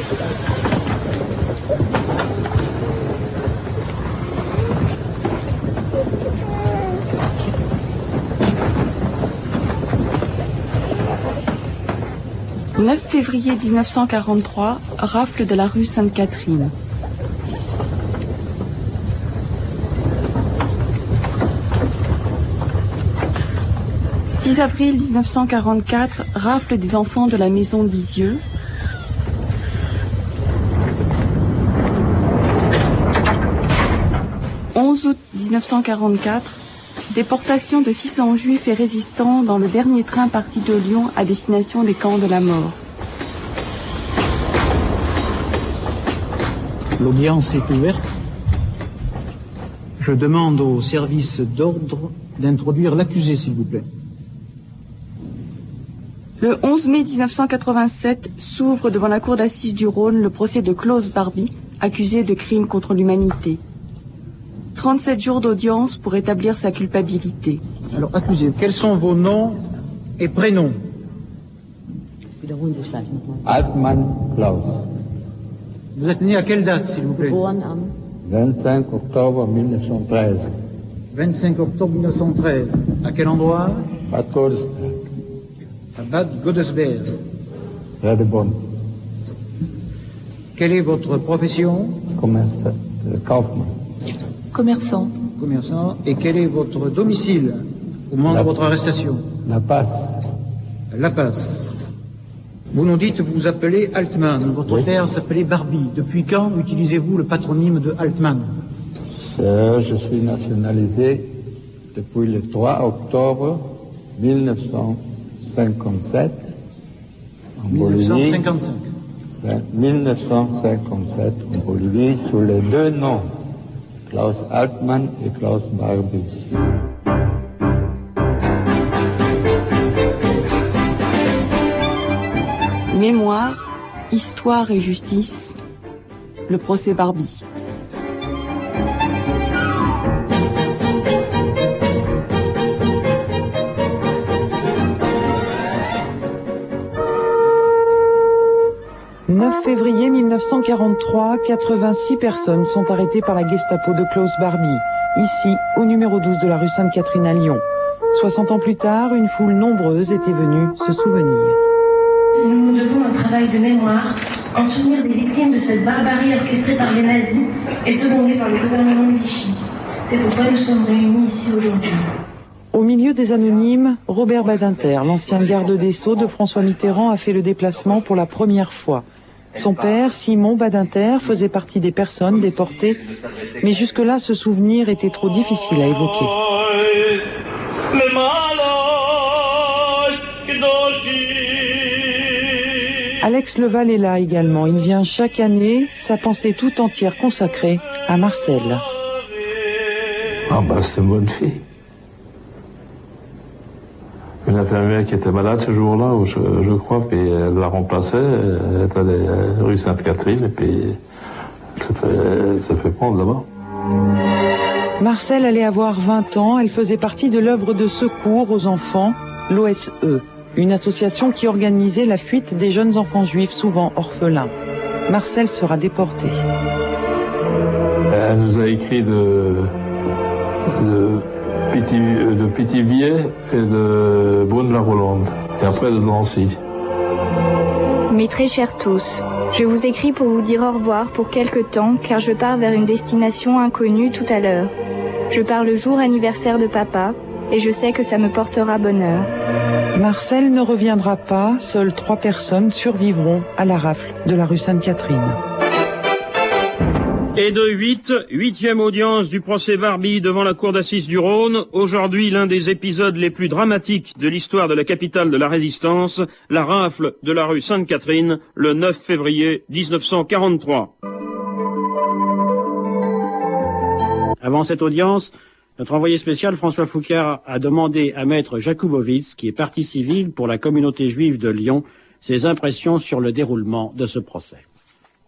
« 9 février 1943, rafle de la rue Sainte-Catherine. « 6 avril 1944, rafle des enfants de la maison d'Isieux. » 11 août 1944, déportation de 600 juifs et résistants dans le dernier train parti de Lyon à destination des camps de la mort. L'audience est ouverte. Je demande au service d'ordre d'introduire l'accusé, s'il vous plaît. Le 11 mai 1987 s'ouvre devant la cour d'assises du Rhône le procès de Klaus Barbie, accusé de crimes contre l'humanité. 37 jours d'audience pour établir sa culpabilité. Alors, accusé, quels sont vos noms et prénoms? Altmann Klaus. Vous êtes né à quelle date, s'il vous plaît? 25 octobre 1913. 25 octobre 1913. À quel endroit? Bad Godesberg. À Bad Godesberg. Près de Bonn. Quelle est votre profession? Kaufmann. Commerçant. Commerçant. Et quel est votre domicile au moment de votre arrestation? La Passe. La Passe. Vous nous dites que vous vous appelez Altmann. Votre père s'appelait Barbie. Depuis quand utilisez-vous le patronyme de Altmann? Je suis nationalisé depuis le 3 octobre 1957 en 1955. 1957 en Bolivie sous les deux noms, Klaus Altmann et Klaus Barbie. Mémoire, histoire et justice, le procès Barbie. « 9 février 1943, 86 personnes sont arrêtées par la Gestapo de Klaus Barbie, ici, au numéro 12 de la rue Sainte-Catherine à Lyon. 60 ans plus tard, une foule nombreuse était venue se souvenir. Nous nous devons un travail de mémoire en souvenir des victimes de cette barbarie orchestrée par les nazis et secondée par le gouvernement de Vichy. C'est pourquoi nous sommes réunis ici aujourd'hui. Au milieu des anonymes, Robert Badinter, l'ancien garde des Sceaux de François Mitterrand, a fait le déplacement pour la première fois. Son père, Simon Badinter, faisait partie des personnes déportées, mais jusque-là, ce souvenir était trop difficile à évoquer. Alex Leval est là également. Il vient chaque année, sa pensée tout entière consacrée à Marcel. Ah bah c'est une bonne fille. Une infirmière qui était malade ce jour-là, je crois, puis elle la remplaçait, elle était à la rue Sainte-Catherine, et puis elle s'est fait prendre là-bas. Marcel allait avoir 20 ans, elle faisait partie de l'œuvre de secours aux enfants, l'OSE, une association qui organisait la fuite des jeunes enfants juifs, souvent orphelins. Marcel sera déporté. Elle nous a écrit de Pithiviers et de Brune-la-Rolande, et après de Nancy. Mes très chers tous, je vous écris pour vous dire au revoir pour quelque temps, car je pars vers une destination inconnue tout à l'heure. Je pars le jour anniversaire de papa, et je sais que ça me portera bonheur. Marcel ne reviendra pas, seules 3 personnes survivront à la rafle de la rue Sainte-Catherine. Et de 8e audience du procès Barbie devant la cour d'assises du Rhône. Aujourd'hui, l'un des épisodes les plus dramatiques de l'histoire de la capitale de la résistance, la rafle de la rue Sainte-Catherine, le 9 février 1943. Avant cette audience, notre envoyé spécial François Foucard a demandé à maître Jakubowicz, qui est partie civile pour la communauté juive de Lyon, ses impressions sur le déroulement de ce procès.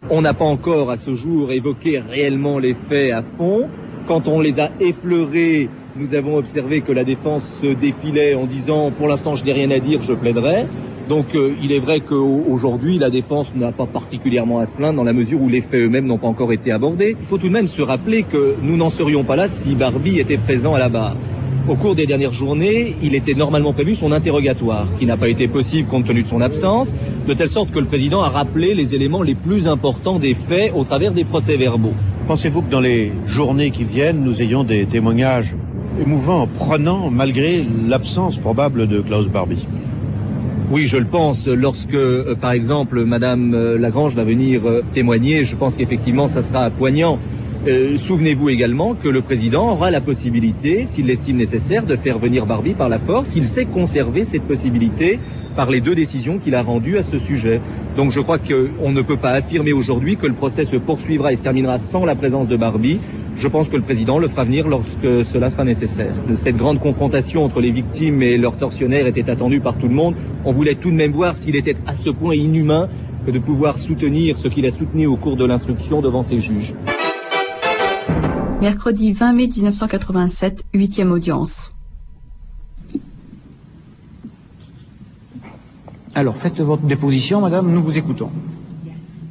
On n'a pas encore à ce jour évoqué réellement les faits à fond. Quand on les a effleurés, nous avons observé que la défense se défilait en disant « pour l'instant je n'ai rien à dire, je plaiderai ». Donc il est vrai qu'aujourd'hui, la défense n'a pas particulièrement à se plaindre dans la mesure où les faits eux-mêmes n'ont pas encore été abordés. Il faut tout de même se rappeler que nous n'en serions pas là si Barbie était présent à la barre. Au cours des dernières journées, il était normalement prévu son interrogatoire, qui n'a pas été possible compte tenu de son absence, de telle sorte que le président a rappelé les éléments les plus importants des faits au travers des procès-verbaux. Pensez-vous que dans les journées qui viennent, nous ayons des témoignages émouvants, prenants, malgré l'absence probable de Klaus Barbie? Oui, je le pense. Lorsque, par exemple, Madame Lagrange va venir témoigner, je pense qu'effectivement, ça sera poignant. Souvenez-vous également que le président aura la possibilité, s'il l'estime nécessaire, de faire venir Barbie par la force. Il sait conserver cette possibilité par les 2 décisions qu'il a rendues à ce sujet. Donc je crois qu'on ne peut pas affirmer aujourd'hui que le procès se poursuivra et se terminera sans la présence de Barbie. Je pense que le président le fera venir lorsque cela sera nécessaire. Cette grande confrontation entre les victimes et leurs tortionnaires était attendue par tout le monde. On voulait tout de même voir s'il était à ce point inhumain que de pouvoir soutenir ce qu'il a soutenu au cours de l'instruction devant ses juges. Mercredi 20 mai 1987, 8e audience. Alors, faites votre déposition, madame, nous vous écoutons.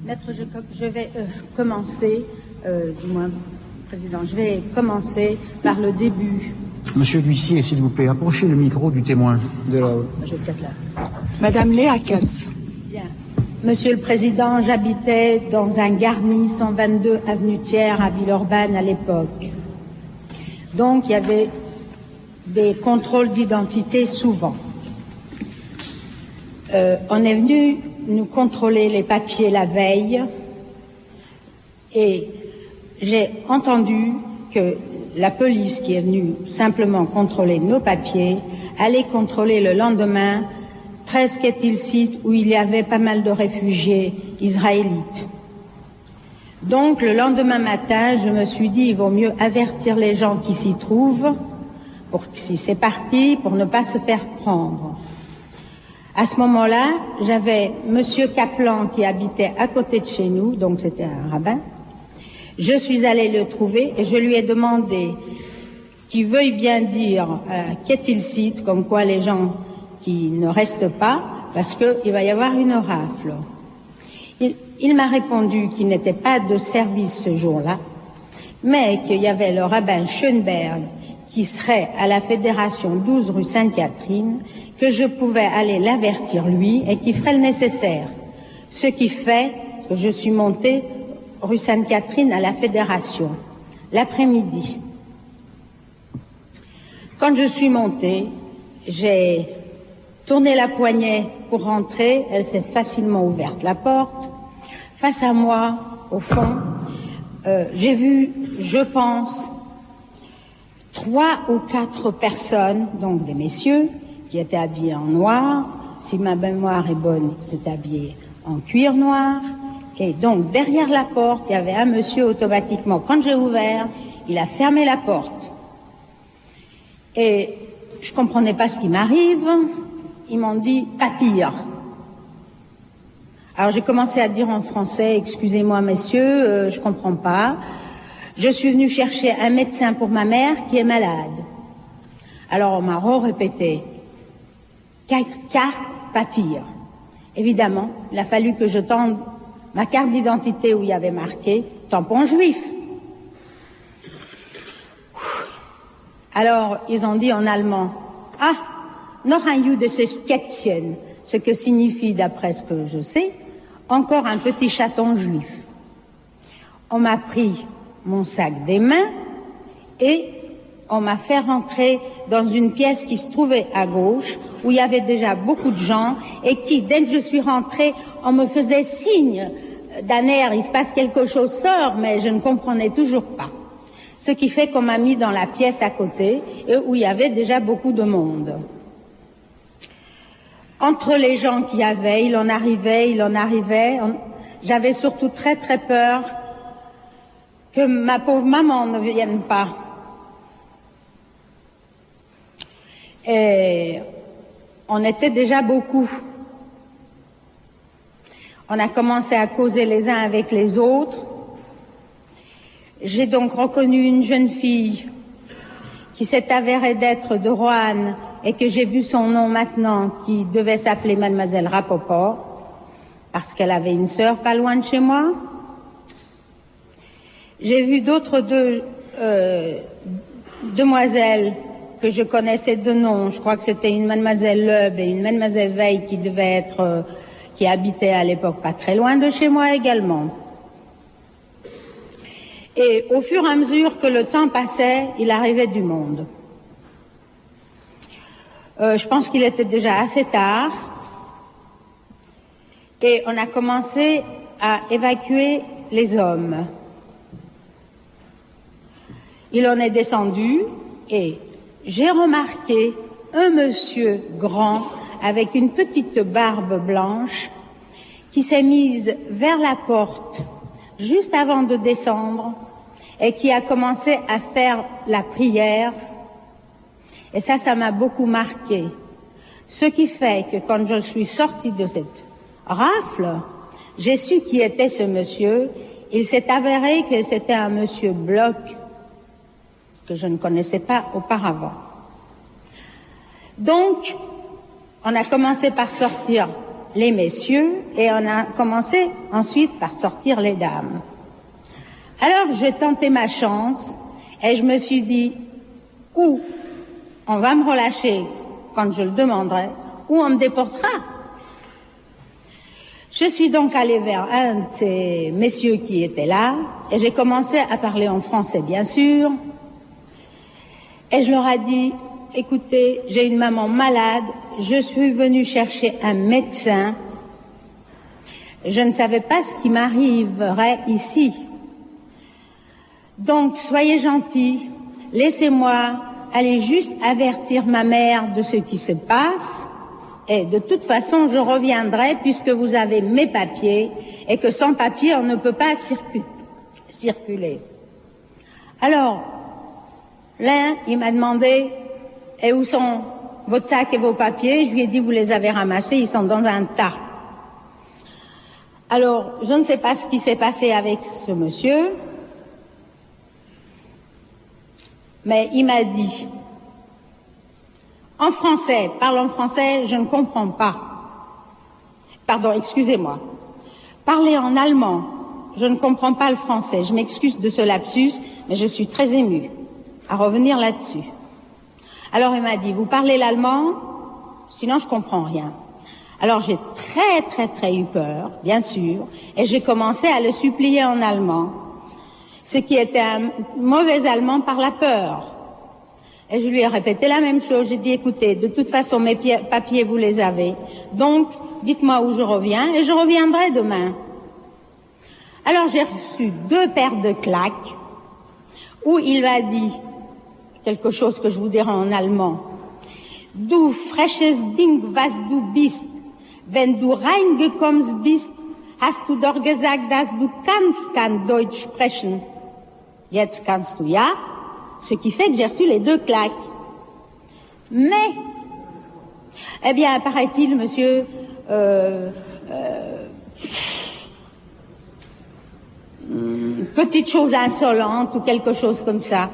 Maître, je vais commencer, Président, je vais commencer par le début. Monsieur l'huissier, s'il vous plaît, approchez le micro du témoin. Je vais peut-être là. Madame Léa Katz. Bien. Monsieur le Président, j'habitais dans un garni 122 avenue Thiers à Villeurbanne à l'époque. Donc, il y avait des contrôles d'identité souvent. On est venu nous contrôler les papiers la veille et j'ai entendu que la police qui est venue simplement contrôler nos papiers allait contrôler le lendemain 13 quai Tilsit où il y avait pas mal de réfugiés israélites. Donc le lendemain matin, je me suis dit il vaut mieux avertir les gens qui s'y trouvent pour qu'ils s'éparpillent, pour ne pas se faire prendre. À ce moment-là, j'avais Monsieur Kaplan qui habitait à côté de chez nous, donc c'était un rabbin. Je suis allée le trouver et je lui ai demandé qu'il veuille bien dire quai Tilsit, comme quoi les gens qui ne restent pas, parce qu'il va y avoir une rafle. Il m'a répondu qu'il n'était pas de service ce jour-là, mais qu'il y avait le rabbin Schoenberg qui serait à la Fédération 12 rue Sainte-Catherine, que je pouvais aller l'avertir lui et qui ferait le nécessaire. Ce qui fait que je suis montée rue Sainte-Catherine à la Fédération, l'après-midi. Quand je suis montée, j'ai tourné la poignée pour rentrer, elle s'est facilement ouverte, la porte. Face à moi, au fond, j'ai vu, je pense, 3 ou 4 personnes, donc des messieurs, qui étaient habillés en noir. Si ma mémoire est bonne, c'est habillé en cuir noir. Et donc, derrière la porte, il y avait un monsieur automatiquement. Quand j'ai ouvert, il a fermé la porte. Et je comprenais pas ce qui m'arrive. Ils m'ont dit « pas pire ». Alors j'ai commencé à dire en français « excusez-moi messieurs, je comprends pas. Je suis venu chercher un médecin pour ma mère qui est malade ». Alors on m'a répété « carte, pas pire ». Évidemment, il a fallu que je tende ma carte d'identité où il y avait marqué « tampon juif ». Alors ils ont dit en allemand « ah ». Noch ein jüdisches Kätzchen, ce que signifie, d'après ce que je sais, encore un petit chaton juif. On m'a pris mon sac des mains et on m'a fait rentrer dans une pièce qui se trouvait à gauche, où il y avait déjà beaucoup de gens et qui, dès que je suis rentrée, on me faisait signe d'un air, il se passe quelque chose, sort, mais je ne comprenais toujours pas. Ce qui fait qu'on m'a mis dans la pièce à côté, et où il y avait déjà beaucoup de monde. Entre les gens qu'il y avait, il en arrivait, j'avais surtout très très peur que ma pauvre maman ne vienne pas. Et on était déjà beaucoup. On a commencé à causer les uns avec les autres. J'ai donc reconnu une jeune fille qui s'est avérée d'être de Roanne, et que j'ai vu son nom maintenant qui devait s'appeler Mademoiselle Rapoport, parce qu'elle avait une sœur pas loin de chez moi. J'ai vu d'autres demoiselles que je connaissais de nom. Je crois que c'était une Mademoiselle Leub et une Mademoiselle Veil qui devait être, qui habitaient à l'époque pas très loin de chez moi également. Et au fur et à mesure que le temps passait, il arrivait du monde. Je pense qu'il était déjà assez tard. Et on a commencé à évacuer les hommes. Il en est descendu et j'ai remarqué un monsieur grand avec une petite barbe blanche qui s'est mise vers la porte juste avant de descendre et qui a commencé à faire la prière. Et ça m'a beaucoup marqué. Ce qui fait que quand je suis sortie de cette rafle, j'ai su qui était ce monsieur. Il s'est avéré que c'était un monsieur Bloch que je ne connaissais pas auparavant. Donc, on a commencé par sortir les messieurs et on a commencé ensuite par sortir les dames. Alors, j'ai tenté ma chance et je me suis dit, ou on va me relâcher quand je le demanderai, ou on me déportera. Je suis donc allée vers un de ces messieurs qui étaient là et j'ai commencé à parler en français, bien sûr. Et je leur ai dit, écoutez, j'ai une maman malade, je suis venue chercher un médecin. Je ne savais pas ce qui m'arriverait ici. Donc, soyez gentils, laissez-moi aller juste avertir ma mère de ce qui se passe. Et de toute façon, je reviendrai puisque vous avez mes papiers et que sans papier, on ne peut pas circuler. Alors, l'un, il m'a demandé, et où sont votre sac et vos papiers? Je lui ai dit, vous les avez ramassés, ils sont dans un tas. Alors, je ne sais pas ce qui s'est passé avec ce monsieur, mais il m'a dit, en français, parle en français, je ne comprends pas. Pardon, excusez-moi. Parlez en allemand, je ne comprends pas le français. Je m'excuse de ce lapsus, mais je suis très émue à revenir là-dessus. Alors il m'a dit, vous parlez l'allemand? Sinon je comprends rien. Alors j'ai très eu peur, bien sûr, et j'ai commencé à le supplier en allemand, ce qui était un mauvais allemand par la peur. Et je lui ai répété la même chose. J'ai dit, écoutez, de toute façon, mes papiers, vous les avez. Donc, dites-moi où je reviens et je reviendrai demain. Alors, j'ai reçu 2 paires de claques où il m'a dit quelque chose que je vous dirai en allemand. Du freches Ding, was du bist. Wenn du reingekommen bist, hast du doch gesagt, dass du kannst kein Deutsch sprechen. Jetzt kannst du ja. Ce qui fait que j'ai reçu les 2 claques. Mais, eh bien, paraît-il, monsieur, petite chose insolente ou quelque chose comme ça.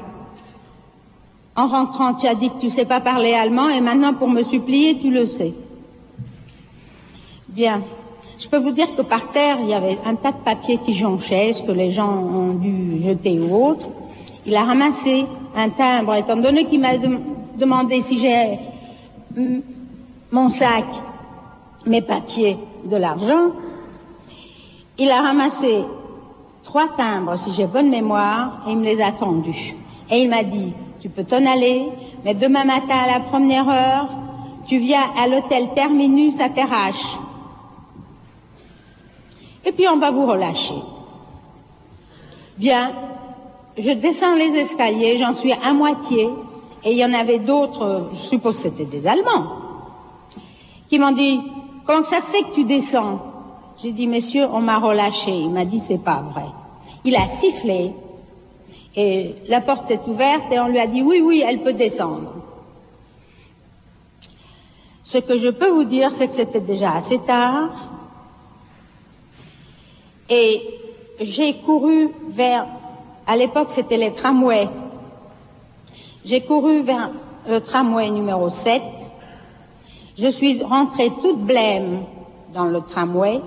En rentrant, tu as dit que tu sais pas parler allemand et maintenant, pour me supplier, tu le sais. Bien. Je peux vous dire que par terre, il y avait un tas de papiers qui jonchaient, ce que les gens ont dû jeter ou autre. Il a ramassé un timbre, étant donné qu'il m'a demandé si j'ai mon sac, mes papiers, de l'argent. Il a ramassé 3 timbres, si j'ai bonne mémoire, et il me les a tendus. Et il m'a dit, tu peux t'en aller, mais demain matin à la première heure, tu viens à l'hôtel Terminus à Perrache. Et puis on va vous relâcher. Bien. Je descends les escaliers, j'en suis à moitié, et il y en avait d'autres, je suppose que c'était des Allemands, qui m'ont dit, comment ça se fait que tu descends? J'ai dit, messieurs, on m'a relâché. Il m'a dit, c'est pas vrai. Il a sifflé, et la porte s'est ouverte, et on lui a dit, oui, elle peut descendre. Ce que je peux vous dire, c'est que c'était déjà assez tard, et j'ai couru vers... À l'époque, c'était les tramways. J'ai couru vers le tramway numéro 7. Je suis rentrée toute blême dans le tramway.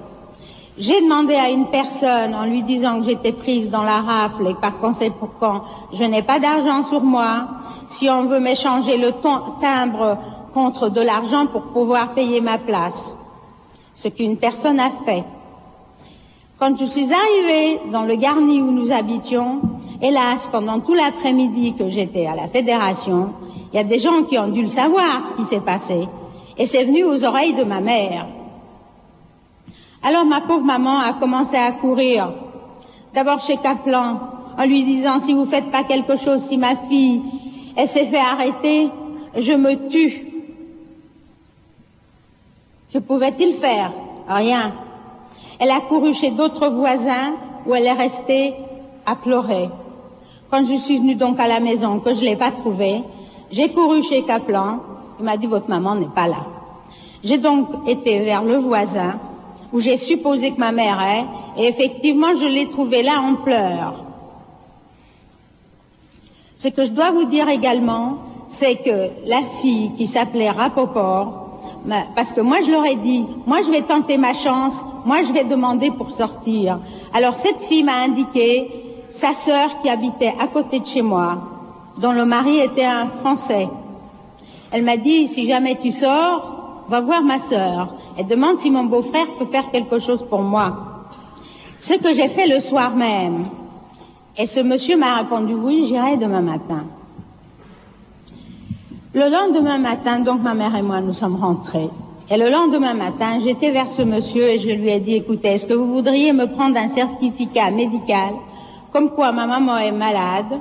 J'ai demandé à une personne, en lui disant que j'étais prise dans la rafle et par conséquent, je n'ai pas d'argent sur moi, si on veut m'échanger le timbre contre de l'argent pour pouvoir payer ma place. Ce qu'une personne a fait. Quand je suis arrivée dans le garni où nous habitions, hélas, pendant tout l'après-midi que j'étais à la Fédération, il y a des gens qui ont dû le savoir, ce qui s'est passé. Et c'est venu aux oreilles de ma mère. Alors ma pauvre maman a commencé à courir, d'abord chez Kaplan, en lui disant, si vous faites pas quelque chose, si ma fille, elle s'est fait arrêter, je me tue. Que pouvait-il faire? Rien. Elle a couru chez d'autres voisins où elle est restée à pleurer. Quand je suis venue donc à la maison, que je l'ai pas trouvée, j'ai couru chez Kaplan, il m'a dit, votre maman n'est pas là. J'ai donc été vers le voisin, où j'ai supposé que ma mère est, et effectivement, je l'ai trouvée là en pleurs. Ce que je dois vous dire également, c'est que la fille qui s'appelait Rapoport, parce que moi je leur ai dit, moi je vais tenter ma chance, moi je vais demander pour sortir. Alors cette fille m'a indiqué sa sœur qui habitait à côté de chez moi, dont le mari était un Français. Elle m'a dit, si jamais tu sors, va voir ma sœur et demande si mon beau-frère peut faire quelque chose pour moi. Ce que j'ai fait le soir même. Et ce monsieur m'a répondu, oui, j'irai demain matin. Le lendemain matin, donc ma mère et moi, nous sommes rentrés. Et le lendemain matin, j'étais vers ce monsieur et je lui ai dit, écoutez, est-ce que vous voudriez me prendre un certificat médical comme quoi ma maman est malade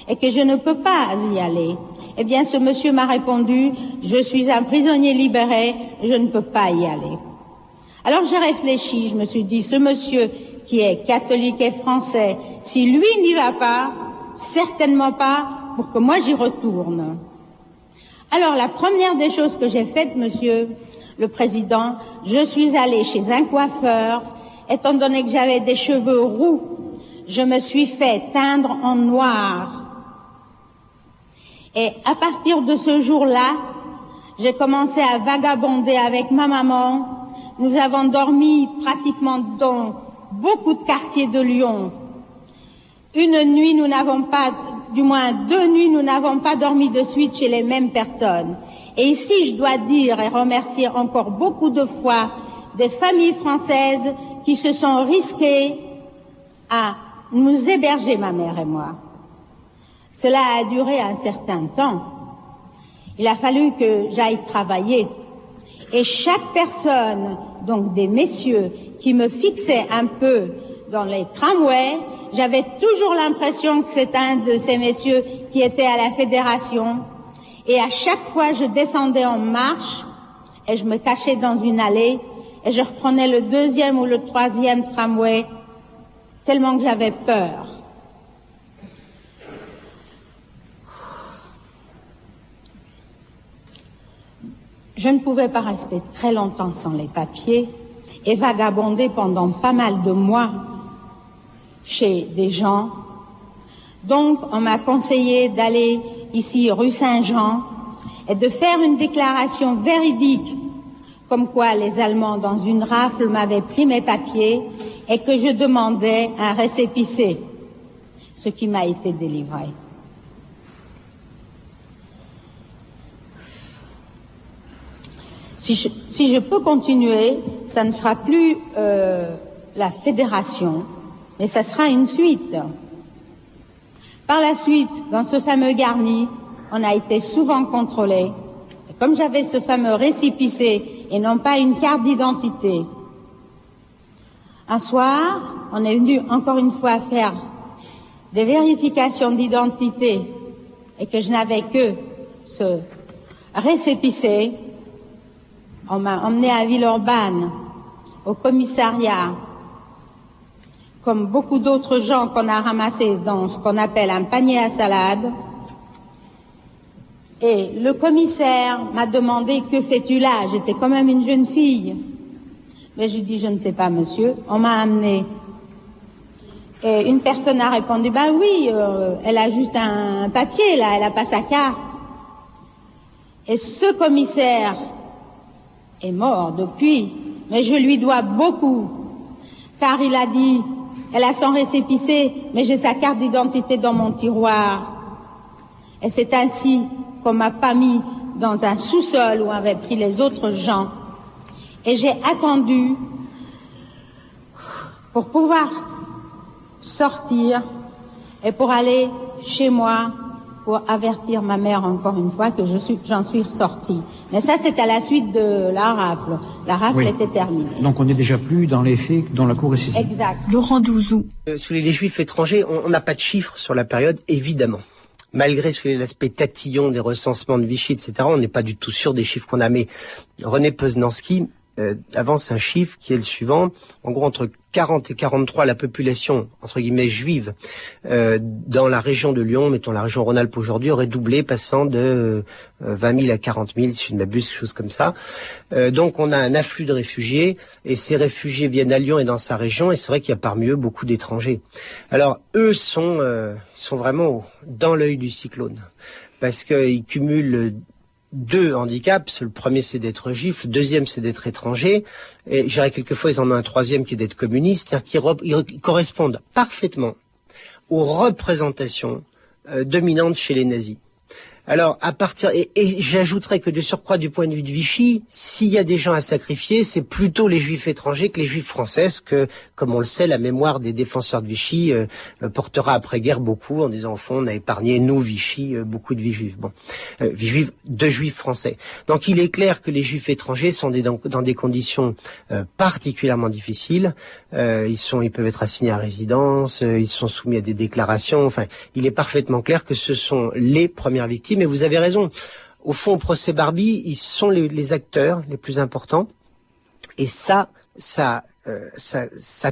et que je ne peux pas y aller? Eh bien, ce monsieur m'a répondu, je suis un prisonnier libéré, je ne peux pas y aller. Alors j'ai réfléchi, je me suis dit, ce monsieur qui est catholique et français, si lui n'y va pas, certainement pas pour que moi j'y retourne. Alors la première des choses que j'ai faites, monsieur le président, je suis allée chez un coiffeur, étant donné que j'avais des cheveux roux, je me suis fait teindre en noir. Et à partir de ce jour-là, j'ai commencé à vagabonder avec ma maman. Nous avons dormi pratiquement dans beaucoup de quartiers de Lyon. Une nuit, nous n'avons pas, du moins 2 nuits, nous n'avons pas dormi de suite chez les mêmes personnes. Et ici, je dois dire et remercier encore beaucoup de fois des familles françaises qui se sont risquées à nous héberger, ma mère et moi. Cela a duré un certain temps. Il a fallu que j'aille travailler. Et chaque personne, donc des messieurs, qui me fixait un peu dans les tramways, j'avais toujours l'impression que c'était un de ces messieurs qui était à la Fédération. Et à chaque fois, je descendais en marche et je me cachais dans une allée et je reprenais le 2e ou le 3e tramway tellement que j'avais peur. Je ne pouvais pas rester très longtemps sans les papiers et vagabonder pendant pas mal de mois chez des gens. Donc, on m'a conseillé d'aller ici rue Saint-Jean et de faire une déclaration véridique comme quoi les Allemands dans une rafle m'avaient pris mes papiers et que je demandais un récépissé, ce qui m'a été délivré. Si je peux continuer, ça ne sera plus la Fédération, mais ça sera une suite. Par la suite, dans ce fameux garni, on a été souvent contrôlés. Et comme j'avais ce fameux récépissé et non pas une carte d'identité, un soir, on est venu encore une fois faire des vérifications d'identité et que je n'avais que ce récépissé. On m'a emmené à Villeurbanne, au commissariat, comme beaucoup d'autres gens qu'on a ramassés dans ce qu'on appelle un panier à salade. Et le commissaire m'a demandé, que fais-tu là? J'étais quand même une jeune fille. Mais je dis, je ne sais pas, monsieur. On m'a amené. Et une personne a répondu, oui, elle a juste un papier là, elle n'a pas sa carte. Et ce commissaire est mort depuis, mais je lui dois beaucoup, car il a dit, elle a son récépissé, mais j'ai sa carte d'identité dans mon tiroir. Et c'est ainsi qu'on m'a pas mis dans un sous-sol où avaient pris les autres gens. Et j'ai attendu pour pouvoir sortir et pour aller chez moi pour avertir ma mère encore une fois que j'en suis ressortie. Mais ça, c'est à la suite de la rafle. La rafle était terminée. Donc on n'est déjà plus dans les faits dont la Cour est saisie. Exact. Laurent Douzou. Sur les juifs étrangers, on n'a pas de chiffres sur la période, évidemment. Malgré l'aspect tatillon des recensements de Vichy, etc., on n'est pas du tout sûr des chiffres qu'on a. Mais René Poznanski avance un chiffre qui est le suivant. En gros, entre 40 et 43, la population, entre guillemets, juive, dans la région de Lyon, mettons la région Rhône-Alpes aujourd'hui, aurait doublé, passant de 20 000 à 40 000, si je ne m'abuse, quelque chose comme ça. Donc on a un afflux de réfugiés, et ces réfugiés viennent à Lyon et dans sa région, et c'est vrai qu'il y a parmi eux beaucoup d'étrangers. Alors eux sont vraiment dans l'œil du cyclone, parce qu'ils cumulent deux handicaps. Le premier, c'est d'être juif. Le deuxième, c'est d'être étranger. Et je dirais quelquefois, ils en ont un troisième qui est d'être communiste. C'est-à-dire qu'ils correspondent parfaitement aux représentations dominantes chez les nazis. Alors, à partir, et j'ajouterais que de surcroît du point de vue de Vichy, s'il y a des gens à sacrifier, c'est plutôt les juifs étrangers que les juifs français, que, comme on le sait, la mémoire des défenseurs de Vichy portera après-guerre beaucoup, en disant, au fond, on a épargné, nous, Vichy, beaucoup de vies juives. Bon, de juifs français. Donc, il est clair que les juifs étrangers sont dans des conditions particulièrement difficiles. Ils peuvent être assignés à résidence, ils sont soumis à des déclarations. Enfin, il est parfaitement clair que ce sont les premières victimes. Mais vous avez raison. Au fond, au procès Barbie, ils sont les acteurs les plus importants. Et ça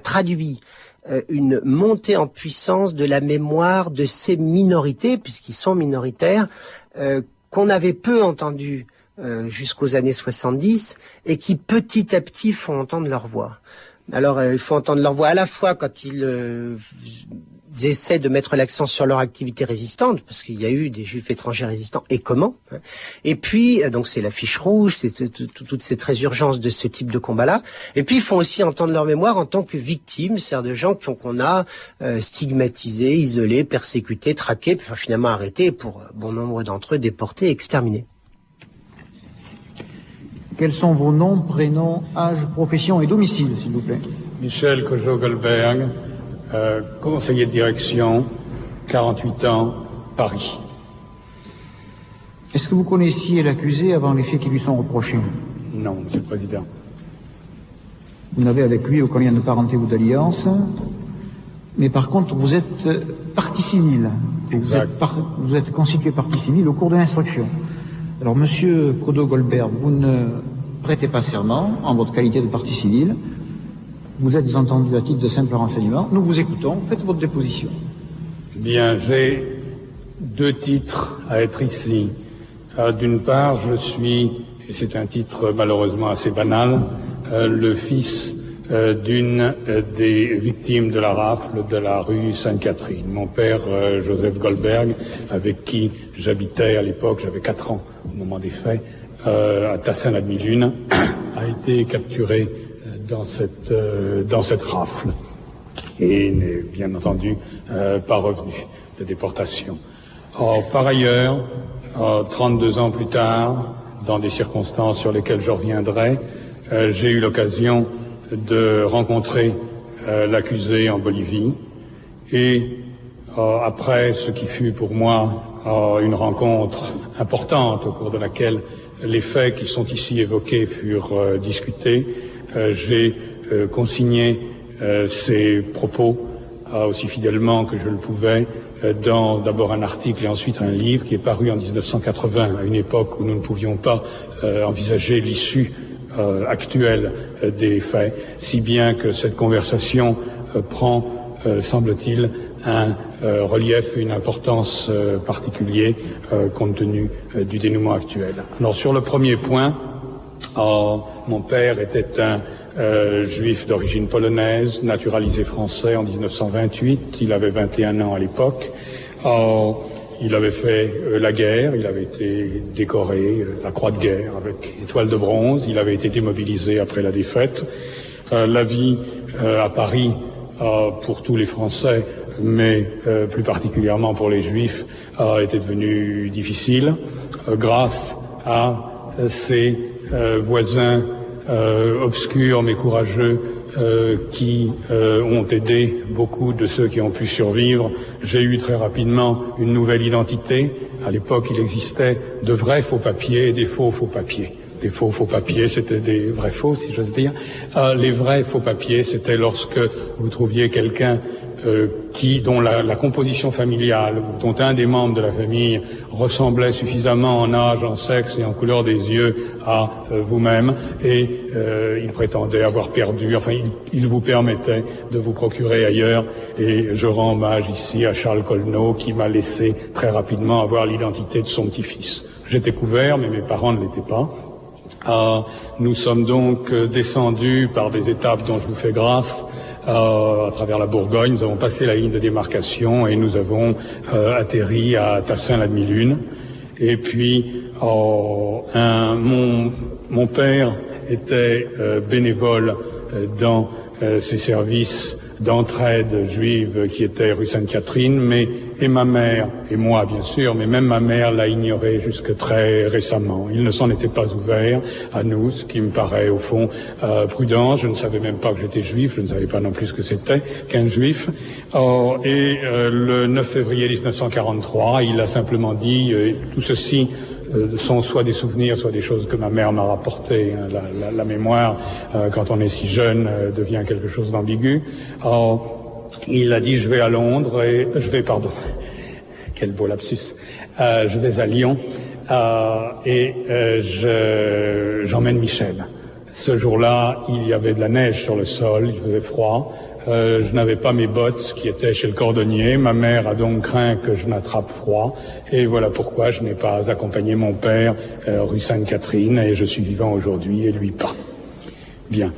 traduit une montée en puissance de la mémoire de ces minorités, puisqu'ils sont minoritaires, qu'on avait peu entendu jusqu'aux années 70 et qui petit à petit font entendre leur voix. Alors, il faut entendre leur voix à la fois quand ils essaient de mettre l'accent sur leur activité résistante, parce qu'il y a eu des juifs étrangers résistants, et comment. Et puis, donc c'est la fiche rouge, c'est toutes ces résurgences de ce type de combat-là. Et puis, ils font aussi entendre leur mémoire en tant que victimes, c'est-à-dire de gens qu'on a stigmatisés, isolés, persécutés, traqués, puis finalement arrêtés, pour bon nombre d'entre eux déportés, exterminés. Quels sont vos noms, prénoms, âge, profession et domicile, s'il vous plaît? Michel Cogeot-Goldberg, conseiller de direction, 48 ans, Paris. Est-ce que vous connaissiez l'accusé avant les faits qui lui sont reprochés? Non, Monsieur le Président. Vous n'avez avec lui aucun lien de parenté ou d'alliance, mais par contre, vous êtes partie civile. Exact. Vous êtes constitué partie civile au cours de l'instruction. Alors, Monsieur Cogeot-Goldberg, vous ne prêtez pas serment en votre qualité de partie civile. Vous êtes entendu à titre de simple renseignement. Nous vous écoutons. Faites votre déposition. Bien, j'ai deux titres à être ici. D'une part, je suis, et c'est un titre malheureusement assez banal, le fils d'une des victimes de la rafle de la rue Sainte-Catherine. Mon père, Joseph Goldberg, avec qui j'habitais à l'époque, j'avais 4 ans au moment des faits, à Tassin-la-Demi-Lune, a été capturé dans cette rafle et n'est bien entendu pas revenu de déportation. Or, par ailleurs, 32 ans plus tard, dans des circonstances sur lesquelles je reviendrai, j'ai eu l'occasion de rencontrer l'accusé en Bolivie et après ce qui fut pour moi une rencontre importante au cours de laquelle les faits qui sont ici évoqués furent discutés, j'ai consigné ces propos aussi fidèlement que je le pouvais dans d'abord un article et ensuite un livre qui est paru en 1980, à une époque où nous ne pouvions pas envisager l'issue actuelle des faits, si bien que cette conversation prend, semble-t-il, un relief et une importance particulier compte tenu du dénouement actuel. Alors sur le premier point, mon père était un juif d'origine polonaise, naturalisé français en 1928. Il avait 21 ans à l'époque. il avait fait la guerre, il avait été décoré la croix de guerre avec étoile de bronze, il avait été démobilisé après la défaite. La vie à Paris, pour tous les Français, mais plus particulièrement pour les Juifs, était devenue difficile grâce à ses voisins obscurs mais courageux qui ont aidé beaucoup de ceux qui ont pu survivre. J'ai eu très rapidement une nouvelle identité. À l'époque, il existait de vrais faux papiers et des faux faux papiers. Les faux faux papiers, c'était des vrais faux, si j'ose dire. Les vrais faux papiers, c'était lorsque vous trouviez quelqu'un dont la composition familiale, dont un des membres de la famille ressemblait suffisamment en âge, en sexe et en couleur des yeux à vous-même, et il prétendait avoir perdu, enfin il vous permettait de vous procurer ailleurs, et je rends hommage ici à Charles Colneau qui m'a laissé très rapidement avoir l'identité de son petit-fils. J'étais couvert, mais mes parents ne l'étaient pas. Nous sommes donc descendus par des étapes dont je vous fais grâce, à travers la Bourgogne. Nous avons passé la ligne de démarcation et nous avons atterri à Tassin-la-Demi-Lune. Et puis mon père était bénévole dans ces services d'entraide juive qui étaient rue Sainte-Catherine, et ma mère, et moi bien sûr, mais même ma mère l'a ignoré jusque très récemment. Il ne s'en était pas ouvert à nous, ce qui me paraît au fond prudent. Je ne savais même pas que j'étais juif, je ne savais pas non plus ce que c'était qu'un juif. Le 9 février 1943, il a simplement dit tout ceci sont soit des souvenirs, soit des choses que ma mère m'a rapportées. La mémoire, quand on est si jeune, devient quelque chose d'ambigu. Il a dit, je vais à Londres et quel beau lapsus. Je vais à Lyon et j'emmène Michel. Ce jour-là, il y avait de la neige sur le sol, il faisait froid. Je n'avais pas mes bottes qui étaient chez le cordonnier. Ma mère a donc craint que je n'attrape froid. Et voilà pourquoi je n'ai pas accompagné mon père rue Sainte-Catherine et je suis vivant aujourd'hui et lui pas. Bien.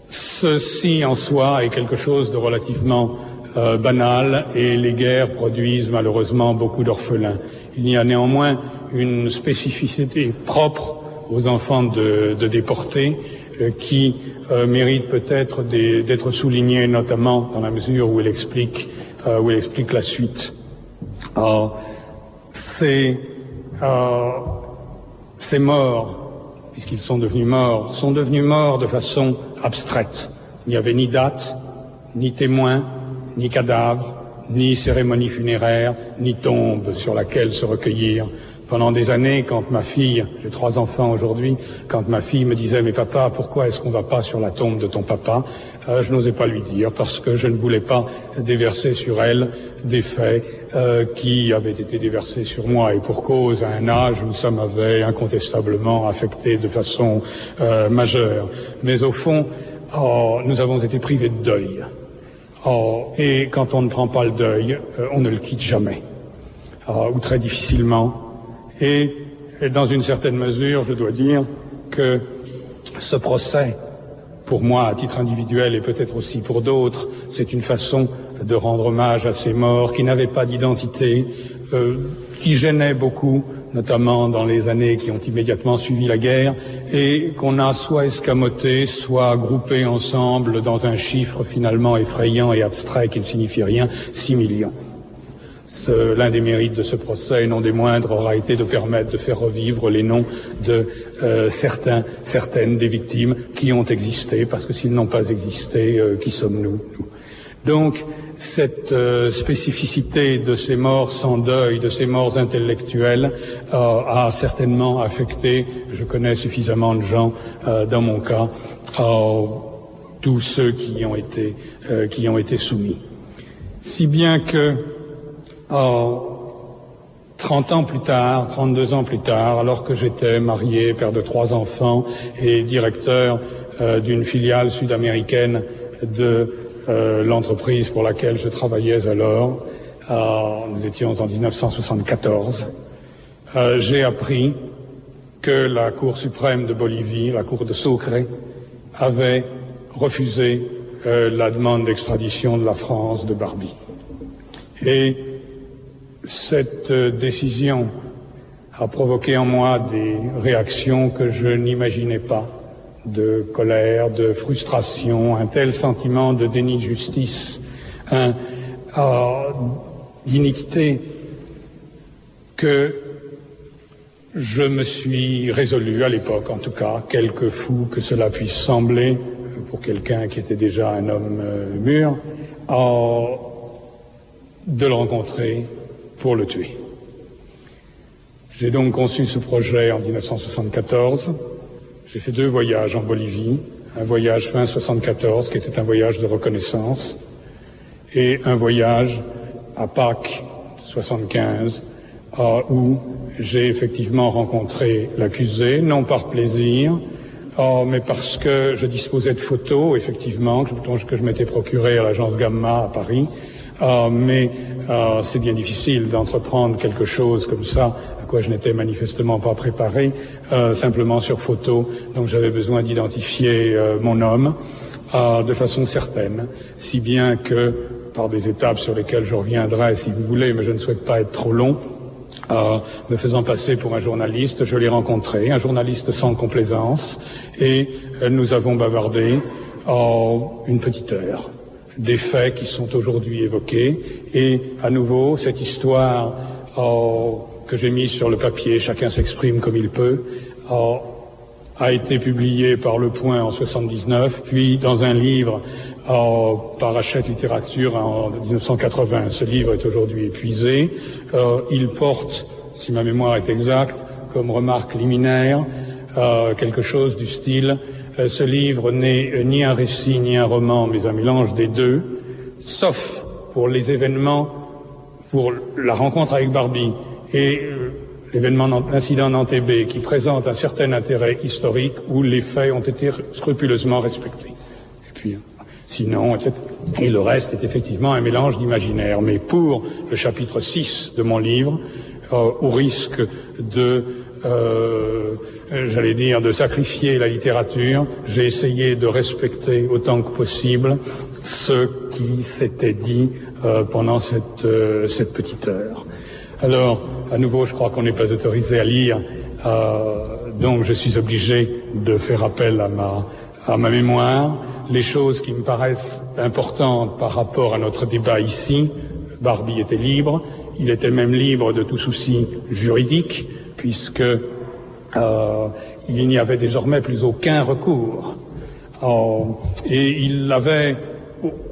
Ceci en soi est quelque chose de relativement banal et les guerres produisent malheureusement beaucoup d'orphelins. Il y a néanmoins une spécificité propre aux enfants de déportés qui mérite peut-être d'être soulignée, notamment dans la mesure où elle explique la suite. Ces morts, puisqu'ils sont devenus morts de façon abstraite. Il n'y avait ni date, ni témoin, ni cadavre, ni cérémonie funéraire, ni tombe sur laquelle se recueillir. Pendant des années, quand ma fille, j'ai 3 enfants aujourd'hui, quand ma fille me disait « Mais papa, pourquoi est-ce qu'on va pas sur la tombe de ton papa ?» Je n'osais pas lui dire parce que je ne voulais pas déverser sur elle des faits qui avaient été déversés sur moi et pour cause, à un âge où ça m'avait incontestablement affecté de façon majeure. Mais au fond, nous avons été privés de deuil. Et quand on ne prend pas le deuil, on ne le quitte jamais, ou très difficilement. Et dans une certaine mesure, je dois dire que ce procès, pour moi, à titre individuel et peut-être aussi pour d'autres, c'est une façon de rendre hommage à ces morts qui n'avaient pas d'identité, qui gênaient beaucoup, notamment dans les années qui ont immédiatement suivi la guerre, et qu'on a soit escamoté, soit groupé ensemble dans un chiffre finalement effrayant et abstrait qui ne signifie rien, 6 millions. L'un des mérites de ce procès, non des moindres, aura été de permettre de faire revivre les noms de certaines des victimes qui ont existé, parce que s'ils n'ont pas existé, qui sommes-nous, nous? Donc, cette spécificité de ces morts sans deuil, de ces morts intellectuelles, a certainement affecté, je connais suffisamment de gens, dans mon cas, tous ceux qui ont été soumis. Si bien que 30 ans plus tard, 32 ans plus tard, alors que j'étais marié, père de 3 enfants et directeur d'une filiale sud-américaine de l'entreprise pour laquelle je travaillais alors, nous étions en 1974, j'ai appris que la Cour suprême de Bolivie, la Cour de Sucre, avait refusé la demande d'extradition de la France de Barbie. Et Cette décision a provoqué en moi des réactions que je n'imaginais pas, de colère, de frustration, un tel sentiment de déni de justice, d'iniquité, que je me suis résolu, à l'époque en tout cas, quelque fou que cela puisse sembler, pour quelqu'un qui était déjà un homme mûr, de le rencontrer pour le tuer. J'ai donc conçu ce projet en 1974. J'ai fait 2 voyages en Bolivie, un voyage fin 74 qui était un voyage de reconnaissance et un voyage à Pâques 75 où j'ai effectivement rencontré l'accusé, non par plaisir, mais parce que je disposais de photos, effectivement, que je m'étais procuré à l'agence Gamma à Paris. Mais c'est bien difficile d'entreprendre quelque chose comme ça, à quoi je n'étais manifestement pas préparé, simplement sur photo. Donc j'avais besoin d'identifier mon homme de façon certaine, si bien que, par des étapes sur lesquelles je reviendrai si vous voulez, mais je ne souhaite pas être trop long, me faisant passer pour un journaliste, je l'ai rencontré, un journaliste sans complaisance, et nous avons bavardé une petite heure des faits qui sont aujourd'hui évoqués, et à nouveau cette histoire que j'ai mise sur le papier, chacun s'exprime comme il peut, a été publiée par Le Point en 79, puis dans un livre par Hachette Littérature en 1980. Ce livre est aujourd'hui épuisé. Il porte, si ma mémoire est exacte, comme remarque liminaire, quelque chose du style: ce livre n'est ni un récit ni un roman, mais un mélange des deux, sauf pour les événements, pour la rencontre avec Barbie et l'incident Nantébé, qui présente un certain intérêt historique où les faits ont été scrupuleusement respectés. Et puis, sinon, etc. Et le reste est effectivement un mélange d'imaginaire. Mais pour le chapitre 6 de mon livre, au risque de de sacrifier la littérature, j'ai essayé de respecter autant que possible ce qui s'était dit pendant cette petite heure. Alors, à nouveau, je crois qu'on n'est pas autorisé à lire, donc je suis obligé de faire appel à ma mémoire. Les choses qui me paraissent importantes par rapport à notre débat ici: Barbie était libre, il était même libre de tout souci juridique, puisque il n'y avait désormais plus aucun recours. Et il avait,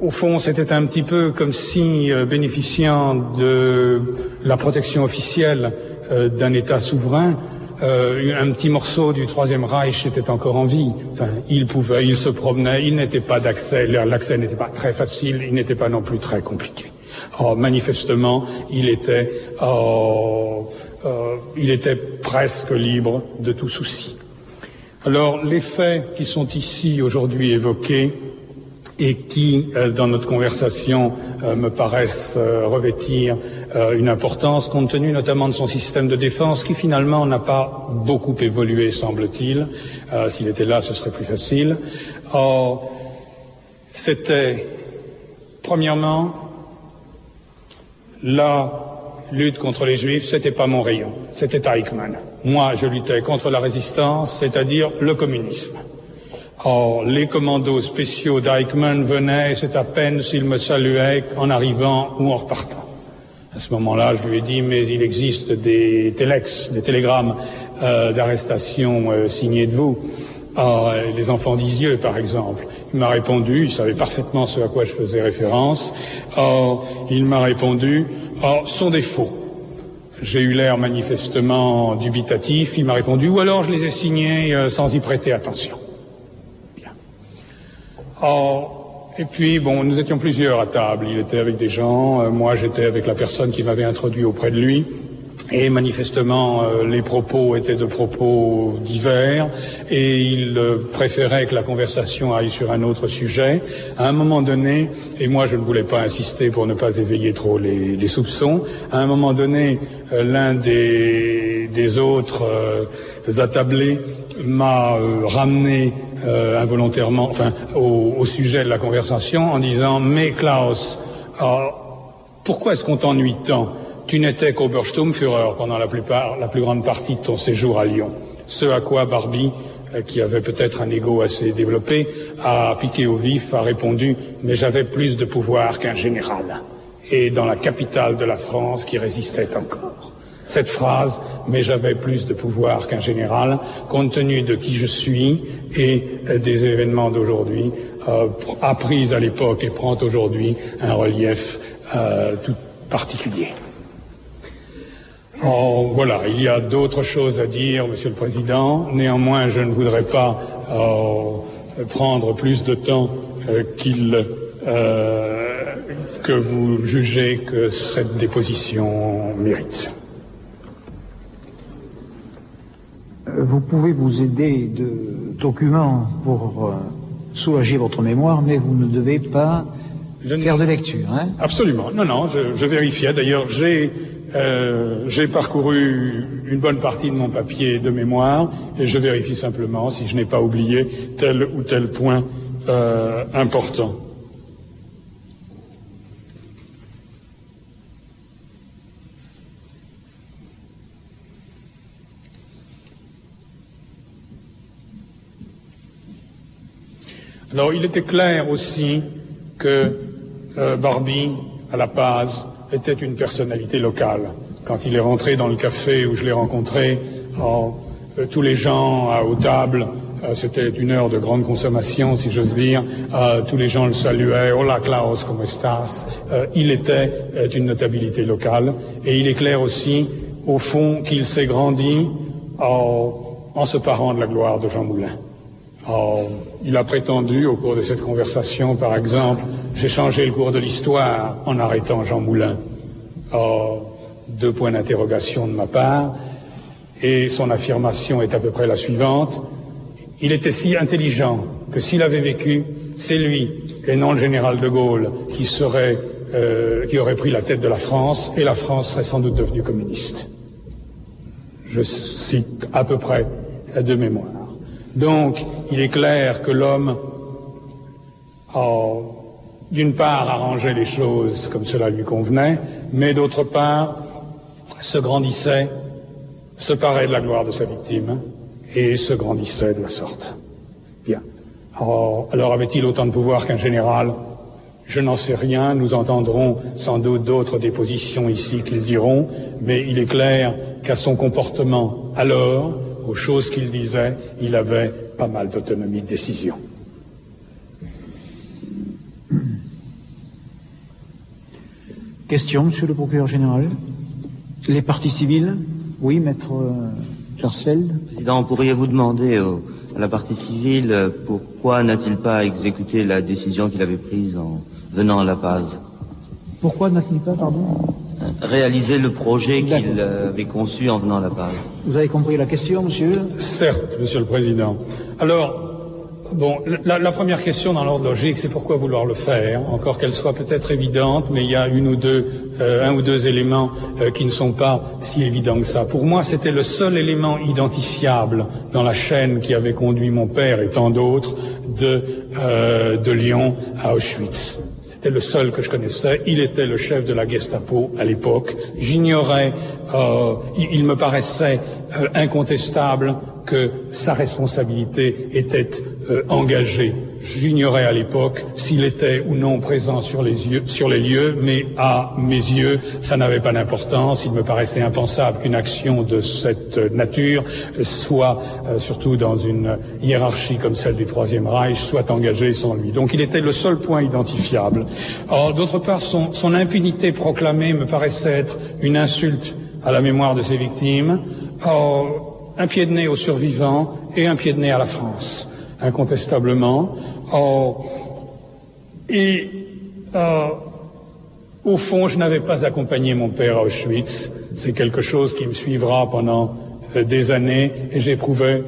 au fond, c'était un petit peu comme si, bénéficiant de la protection officielle d'un État souverain, un petit morceau du Troisième Reich était encore en vie. Enfin, il se promenait, il n'était pas d'accès, l'accès n'était pas très facile, il n'était pas non plus très compliqué. Manifestement, il était presque libre de tout souci. Alors, les faits qui sont ici aujourd'hui évoqués et qui, dans notre conversation, me paraissent revêtir une importance, compte tenu notamment de son système de défense, qui finalement n'a pas beaucoup évolué, semble-t-il. S'il était là, ce serait plus facile. C'était, premièrement, la lutte contre les Juifs, c'était pas mon rayon, c'était Eichmann. Moi, je luttais contre la résistance, c'est-à-dire le communisme. Or, les commandos spéciaux d'Eichmann venaient, et c'est à peine s'ils me saluaient en arrivant ou en repartant. À ce moment-là, je lui ai dit, mais il existe des télégrammes d'arrestation signés de vous. Les enfants d'Isieux, par exemple. Il m'a répondu, il savait parfaitement ce à quoi je faisais référence. Il m'a répondu, sont des faux. J'ai eu l'air manifestement dubitatif. Il m'a répondu, ou alors je les ai signés sans y prêter attention. Bien. Et puis, bon, nous étions plusieurs à table. Il était avec des gens, moi j'étais avec la personne qui m'avait introduit auprès de lui. Et manifestement, les propos étaient de propos divers, et il préférait que la conversation aille sur un autre sujet. À un moment donné, et moi je ne voulais pas insister pour ne pas éveiller trop les soupçons, à un moment donné, l'un des autres attablés m'a ramené involontairement, enfin, au sujet de la conversation, en disant « Mais Klaus, pourquoi est-ce qu'on t'ennuie tant ? tu n'étais qu'Obersturmführer pendant la plus grande partie de ton séjour à Lyon. Ce à quoi Barbie, qui avait peut-être un ego assez développé, a piqué au vif, a répondu « Mais j'avais plus de pouvoir qu'un général ». Et dans la capitale de la France qui résistait encore. Cette phrase « Mais j'avais plus de pouvoir qu'un général », compte tenu de qui je suis et des événements d'aujourd'hui, a pris à l'époque et prend aujourd'hui un relief tout particulier. Voilà, il y a d'autres choses à dire, Monsieur le Président. Néanmoins, je ne voudrais pas prendre plus de temps que vous jugez que cette déposition mérite. Vous pouvez vous aider de documents pour soulager votre mémoire, mais vous ne devez pas faire de lecture. Hein? Absolument. Non, je vérifiais. D'ailleurs, j'ai parcouru une bonne partie de mon papier de mémoire et je vérifie simplement si je n'ai pas oublié tel ou tel point important. Alors, il était clair aussi que Barbie, à La Paz, était une personnalité locale. Quand il est rentré dans le café où je l'ai rencontré, tous les gens aux tables, c'était une heure de grande consommation, si j'ose dire, tous les gens le saluaient, « Hola Klaus, ¿cómo estás ?» Il était une notabilité locale. Et il est clair aussi, au fond, qu'il s'est grandi en se parant de la gloire de Jean Moulin. Il a prétendu, au cours de cette conversation, par exemple, j'ai changé le cours de l'histoire en arrêtant Jean Moulin. 2 points d'interrogation de ma part, et son affirmation est à peu près la suivante. Il était si intelligent que s'il avait vécu, c'est lui, et non le général de Gaulle, qui aurait pris la tête de la France, et la France serait sans doute devenue communiste. Je cite à peu près de mémoire. Donc, il est clair que l'homme, d'une part, arrangeait les choses comme cela lui convenait, mais d'autre part, se grandissait, se parait de la gloire de sa victime, et se grandissait de la sorte. Bien. Alors avait-il autant de pouvoir qu'un général? Je n'en sais rien, nous entendrons sans doute d'autres dépositions ici qui le diront, mais il est clair qu'à son comportement alors, aux choses qu'il disait, il avait pas mal d'autonomie de décision. Question, Monsieur le procureur général. Les parties civiles? Oui, maître Klarsfeld. Président, pourriez-vous demander à la partie civile pourquoi n'a-t-il pas exécuté la décision qu'il avait prise en venant à La Paz? Pourquoi n'a-t-il pas, pardon? Réaliser le projet qu'il avait conçu en venant à La Paz. Vous avez compris la question, monsieur? Certes, Monsieur le Président. Alors, bon, la première question dans l'ordre logique, c'est pourquoi vouloir le faire, encore qu'elle soit peut-être évidente, mais il y a un ou deux éléments qui ne sont pas si évidents que ça. Pour moi, c'était le seul élément identifiable dans la chaîne qui avait conduit mon père et tant d'autres de Lyon à Auschwitz. C'était le seul que je connaissais. Il était le chef de la Gestapo à l'époque. J'ignorais, il me paraissait incontestable que sa responsabilité était engagée. J'ignorais à l'époque s'il était ou non présent sur les lieux, mais à mes yeux, ça n'avait pas d'importance. Il me paraissait impensable qu'une action de cette nature soit, surtout dans une hiérarchie comme celle du Troisième Reich, soit engagée sans lui. Donc il était le seul point identifiable. Or, d'autre part, son impunité proclamée me paraissait être une insulte à la mémoire de ses victimes. Un pied de nez aux survivants et un pied de nez à la France, incontestablement. Au fond, je n'avais pas accompagné mon père à Auschwitz. C'est quelque chose qui me suivra pendant des années et j'éprouvais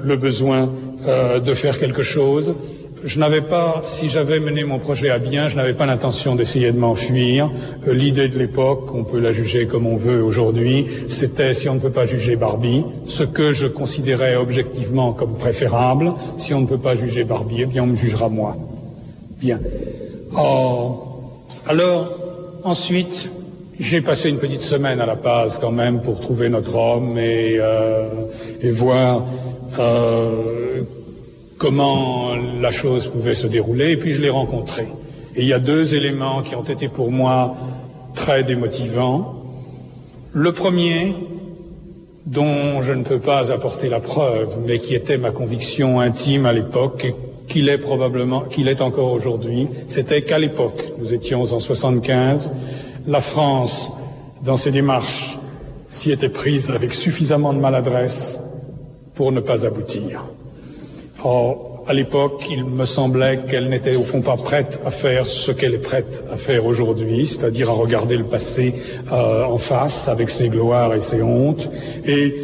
le besoin de faire quelque chose. Je n'avais pas, si j'avais mené mon projet à bien, je n'avais pas l'intention d'essayer de m'enfuir. L'idée de l'époque, on peut la juger comme on veut aujourd'hui, c'était si on ne peut pas juger Barbie, ce que je considérais objectivement comme préférable. Si on ne peut pas juger Barbie, eh bien on me jugera moi. Bien. Alors, ensuite, J'ai passé une petite semaine à La Paz quand même pour trouver notre homme et voir comment la chose pouvait se dérouler, et puis je l'ai rencontré. Et il y a deux éléments qui ont été pour moi très démotivants. Le premier, dont je ne peux pas apporter la preuve, mais qui était ma conviction intime à l'époque, qu'il est encore aujourd'hui, c'était qu'à l'époque, nous étions en 75, la France, dans ses démarches, s'y était prise avec suffisamment de maladresse pour ne pas aboutir. Or, à l'époque, il me semblait qu'elle n'était au fond pas prête à faire ce qu'elle est prête à faire aujourd'hui, c'est-à-dire à regarder le passé en face, avec ses gloires et ses hontes, et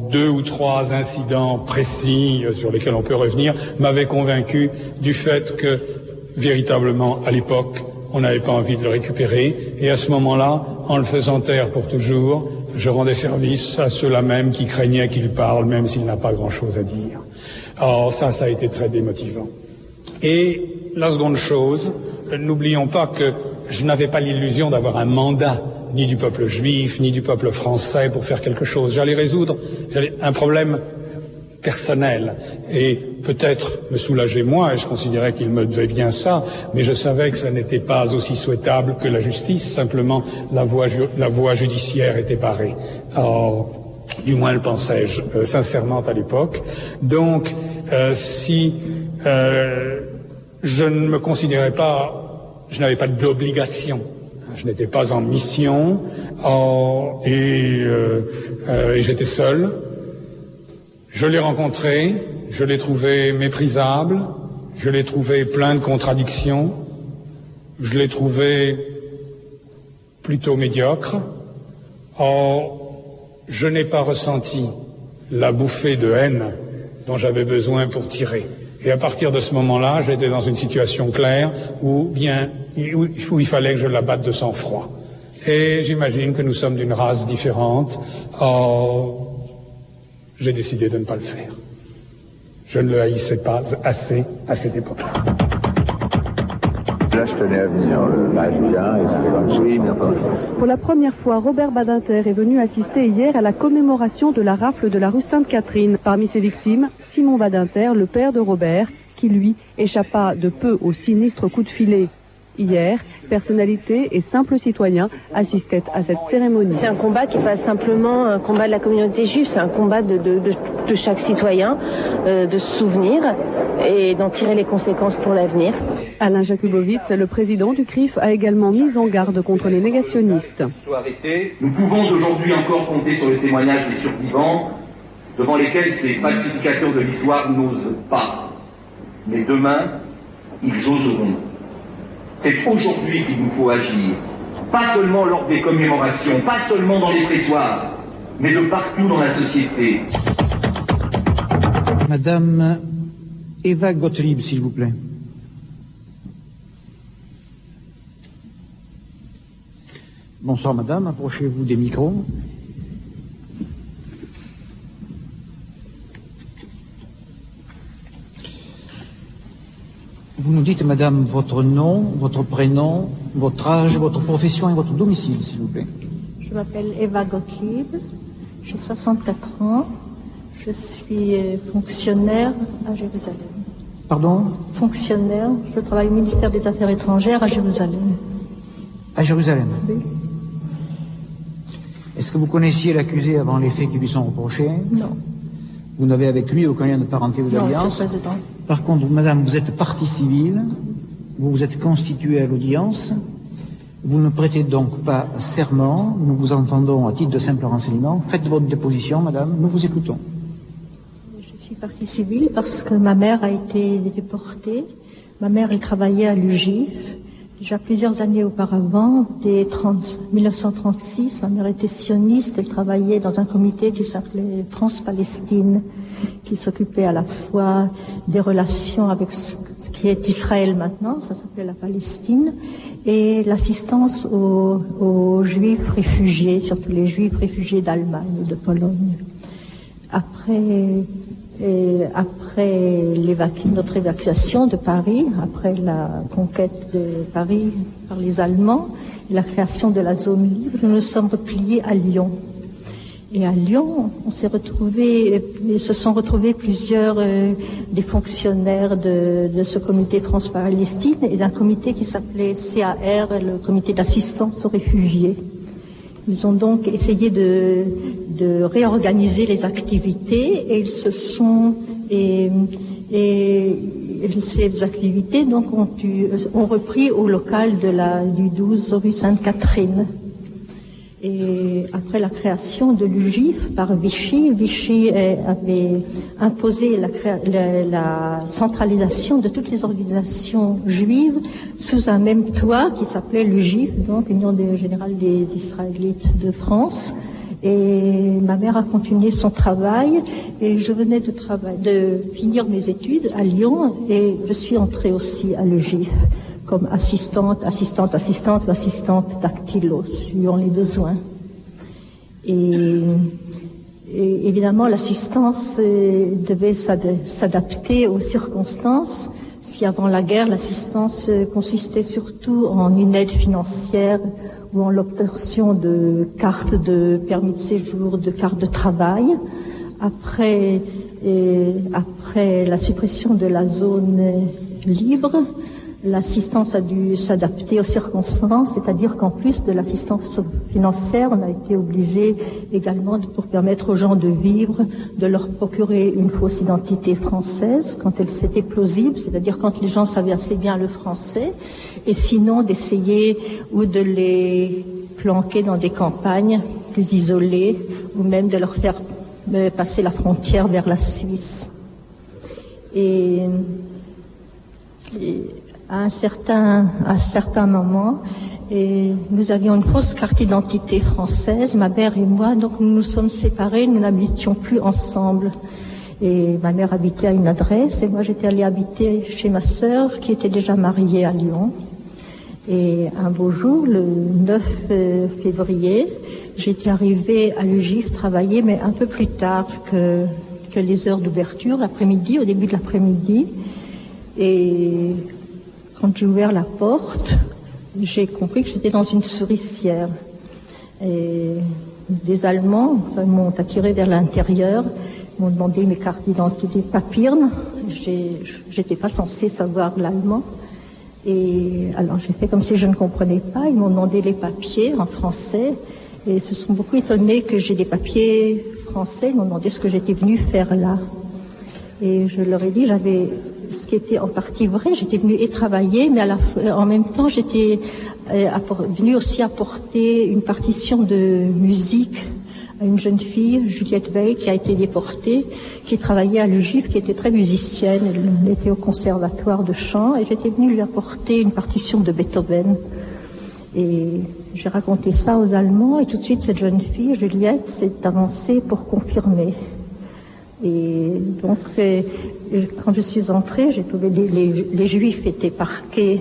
deux ou trois incidents précis sur lesquels on peut revenir m'avaient convaincu du fait que, véritablement, à l'époque, on n'avait pas envie de le récupérer, et à ce moment-là, en le faisant taire pour toujours, je rendais service à ceux-là même qui craignaient qu'il parle, même s'il n'a pas grand-chose à dire. Alors ça a été très démotivant. Et la seconde chose, n'oublions pas que je n'avais pas l'illusion d'avoir un mandat, ni du peuple juif, ni du peuple français pour faire quelque chose. J'allais résoudre un problème personnel et peut-être me soulager moi, et je considérais qu'il me devait bien ça, mais je savais que ça n'était pas aussi souhaitable que la justice, simplement la voie judiciaire était barrée. Alors, du moins le pensais-je sincèrement à l'époque. Donc, si je ne me considérais pas, je n'avais pas d'obligation, je n'étais pas en mission, et j'étais seul. Je l'ai rencontré, je l'ai trouvé méprisable, je l'ai trouvé plein de contradictions, je l'ai trouvé plutôt médiocre. Or, je n'ai pas ressenti la bouffée de haine dont j'avais besoin pour tirer. Et à partir de ce moment-là, j'étais dans une situation claire où il fallait que je la batte de sang-froid. Et j'imagine que nous sommes d'une race différente. Or, j'ai décidé de ne pas le faire. Je ne le haïssais pas assez à cette époque-là. Là, je tenais à venir. Là, je viens et c'était comme ça. Oui, bien pas. Pour la première fois, Robert Badinter est venu assister hier à la commémoration de la rafle de la rue Sainte-Catherine. Parmi ses victimes, Simon Badinter, le père de Robert, qui lui échappa de peu au sinistre coup de filet. Hier, personnalités et simples citoyens assistaient à cette cérémonie. C'est un combat qui n'est pas simplement un combat de la communauté juive, c'est un combat de chaque citoyen, de se souvenir et d'en tirer les conséquences pour l'avenir. Alain Jakubowicz, le président du CRIF, a également mis en garde contre les négationnistes. Nous pouvons aujourd'hui encore compter sur le témoignage des survivants, devant lesquels ces falsificateurs de l'histoire n'osent pas. Mais demain, ils oseront. C'est aujourd'hui qu'il nous faut agir, pas seulement lors des commémorations, pas seulement dans les prétoires, mais de partout dans la société. Madame Eva Gottlieb, s'il vous plaît. Bonsoir madame, approchez-vous des micros. Vous nous dites, madame, votre nom, votre prénom, votre âge, votre profession et votre domicile, s'il vous plaît. Je m'appelle Eva Gottlieb, j'ai 64 ans, je suis fonctionnaire à Jérusalem. Pardon? Fonctionnaire, je travaille au ministère des Affaires étrangères à Jérusalem. À Jérusalem? Oui. Est-ce que vous connaissiez l'accusé avant les faits qui lui sont reprochés? Non. Vous n'avez avec lui aucun lien de parenté ou d'alliance? Non, c'est le président. Par contre, madame, vous êtes partie civile, vous vous êtes constituée à l'audience, vous ne prêtez donc pas serment, nous vous entendons à titre de simple renseignement. Faites votre déposition, madame, nous vous écoutons. Je suis partie civile parce que ma mère a été déportée. Ma mère, elle travaillait à l'UGIF. Déjà plusieurs années auparavant, dès 1936, ma mère était sioniste, elle travaillait dans un comité qui s'appelait France-Palestine, qui s'occupait à la fois des relations avec ce qui est Israël maintenant, ça s'appelait la Palestine, et l'assistance aux juifs réfugiés, surtout les juifs réfugiés d'Allemagne et de Pologne. Après notre évacuation de Paris, après la conquête de Paris par les Allemands, la création de la zone libre, nous nous sommes repliés à Lyon. Et à Lyon, se sont retrouvés plusieurs des fonctionnaires de ce comité France-Palestine et d'un comité qui s'appelait CAR, le comité d'assistance aux réfugiés. Ils ont donc essayé de réorganiser les activités et ils se sont et ces activités donc ont repris au local du 12 rue Sainte-Catherine. Et après la création de l'UGIF par Vichy, avait imposé la centralisation de toutes les organisations juives sous un même toit qui s'appelait l'UGIF, donc Union générale des Israélites de France. Et ma mère a continué son travail et je venais de finir mes études à Lyon et je suis entrée aussi à l'UGIF comme assistante dactylo, suivant les besoins. Et évidemment, l'assistance devait s'adapter aux circonstances. Si avant la guerre, l'assistance consistait surtout en une aide financière ou en l'obtention de cartes de permis de séjour, de cartes de travail. Après la suppression de la zone libre, l'assistance a dû s'adapter aux circonstances, c'est-à-dire qu'en plus de l'assistance financière, on a été obligé également, pour permettre aux gens de vivre, de leur procurer une fausse identité française quand c'était plausible, c'est-à-dire quand les gens savaient assez bien le français, et sinon d'essayer ou de les planquer dans des campagnes plus isolées, ou même de leur faire passer la frontière vers la Suisse. Et à un certain moment, nous avions une fausse carte d'identité française, ma mère et moi, donc nous nous sommes séparés, nous n'habitions plus ensemble. Et ma mère habitait à une adresse et moi j'étais allée habiter chez ma sœur qui était déjà mariée à Lyon. Et un beau jour, le 9 février, j'étais arrivée à l'UGIF travailler, mais un peu plus tard que les heures d'ouverture, l'après-midi, au début de l'après-midi. Et quand j'ai ouvert la porte, j'ai compris que j'étais dans une souricière. Et des Allemands m'ont attiré vers l'intérieur, m'ont demandé mes cartes d'identité papyrnes. J'étais pas censée savoir l'allemand. Et alors j'ai fait comme si je ne comprenais pas. Ils m'ont demandé les papiers en français. Et ils se sont beaucoup étonnés que j'ai des papiers français. Ils m'ont demandé ce que j'étais venue faire là. Et je leur ai dit, ce qui était en partie vrai, j'étais venue y travailler, mais en même temps, j'étais venue aussi apporter une partition de musique à une jeune fille, Juliette Veil, qui a été déportée, qui travaillait à l'UGIF, qui était très musicienne, elle était au conservatoire de chant, et j'étais venue lui apporter une partition de Beethoven. Et j'ai raconté ça aux Allemands, et tout de suite, cette jeune fille, Juliette, s'est avancée pour confirmer. Et donc, quand je suis entrée, j'ai trouvé les Juifs étaient parqués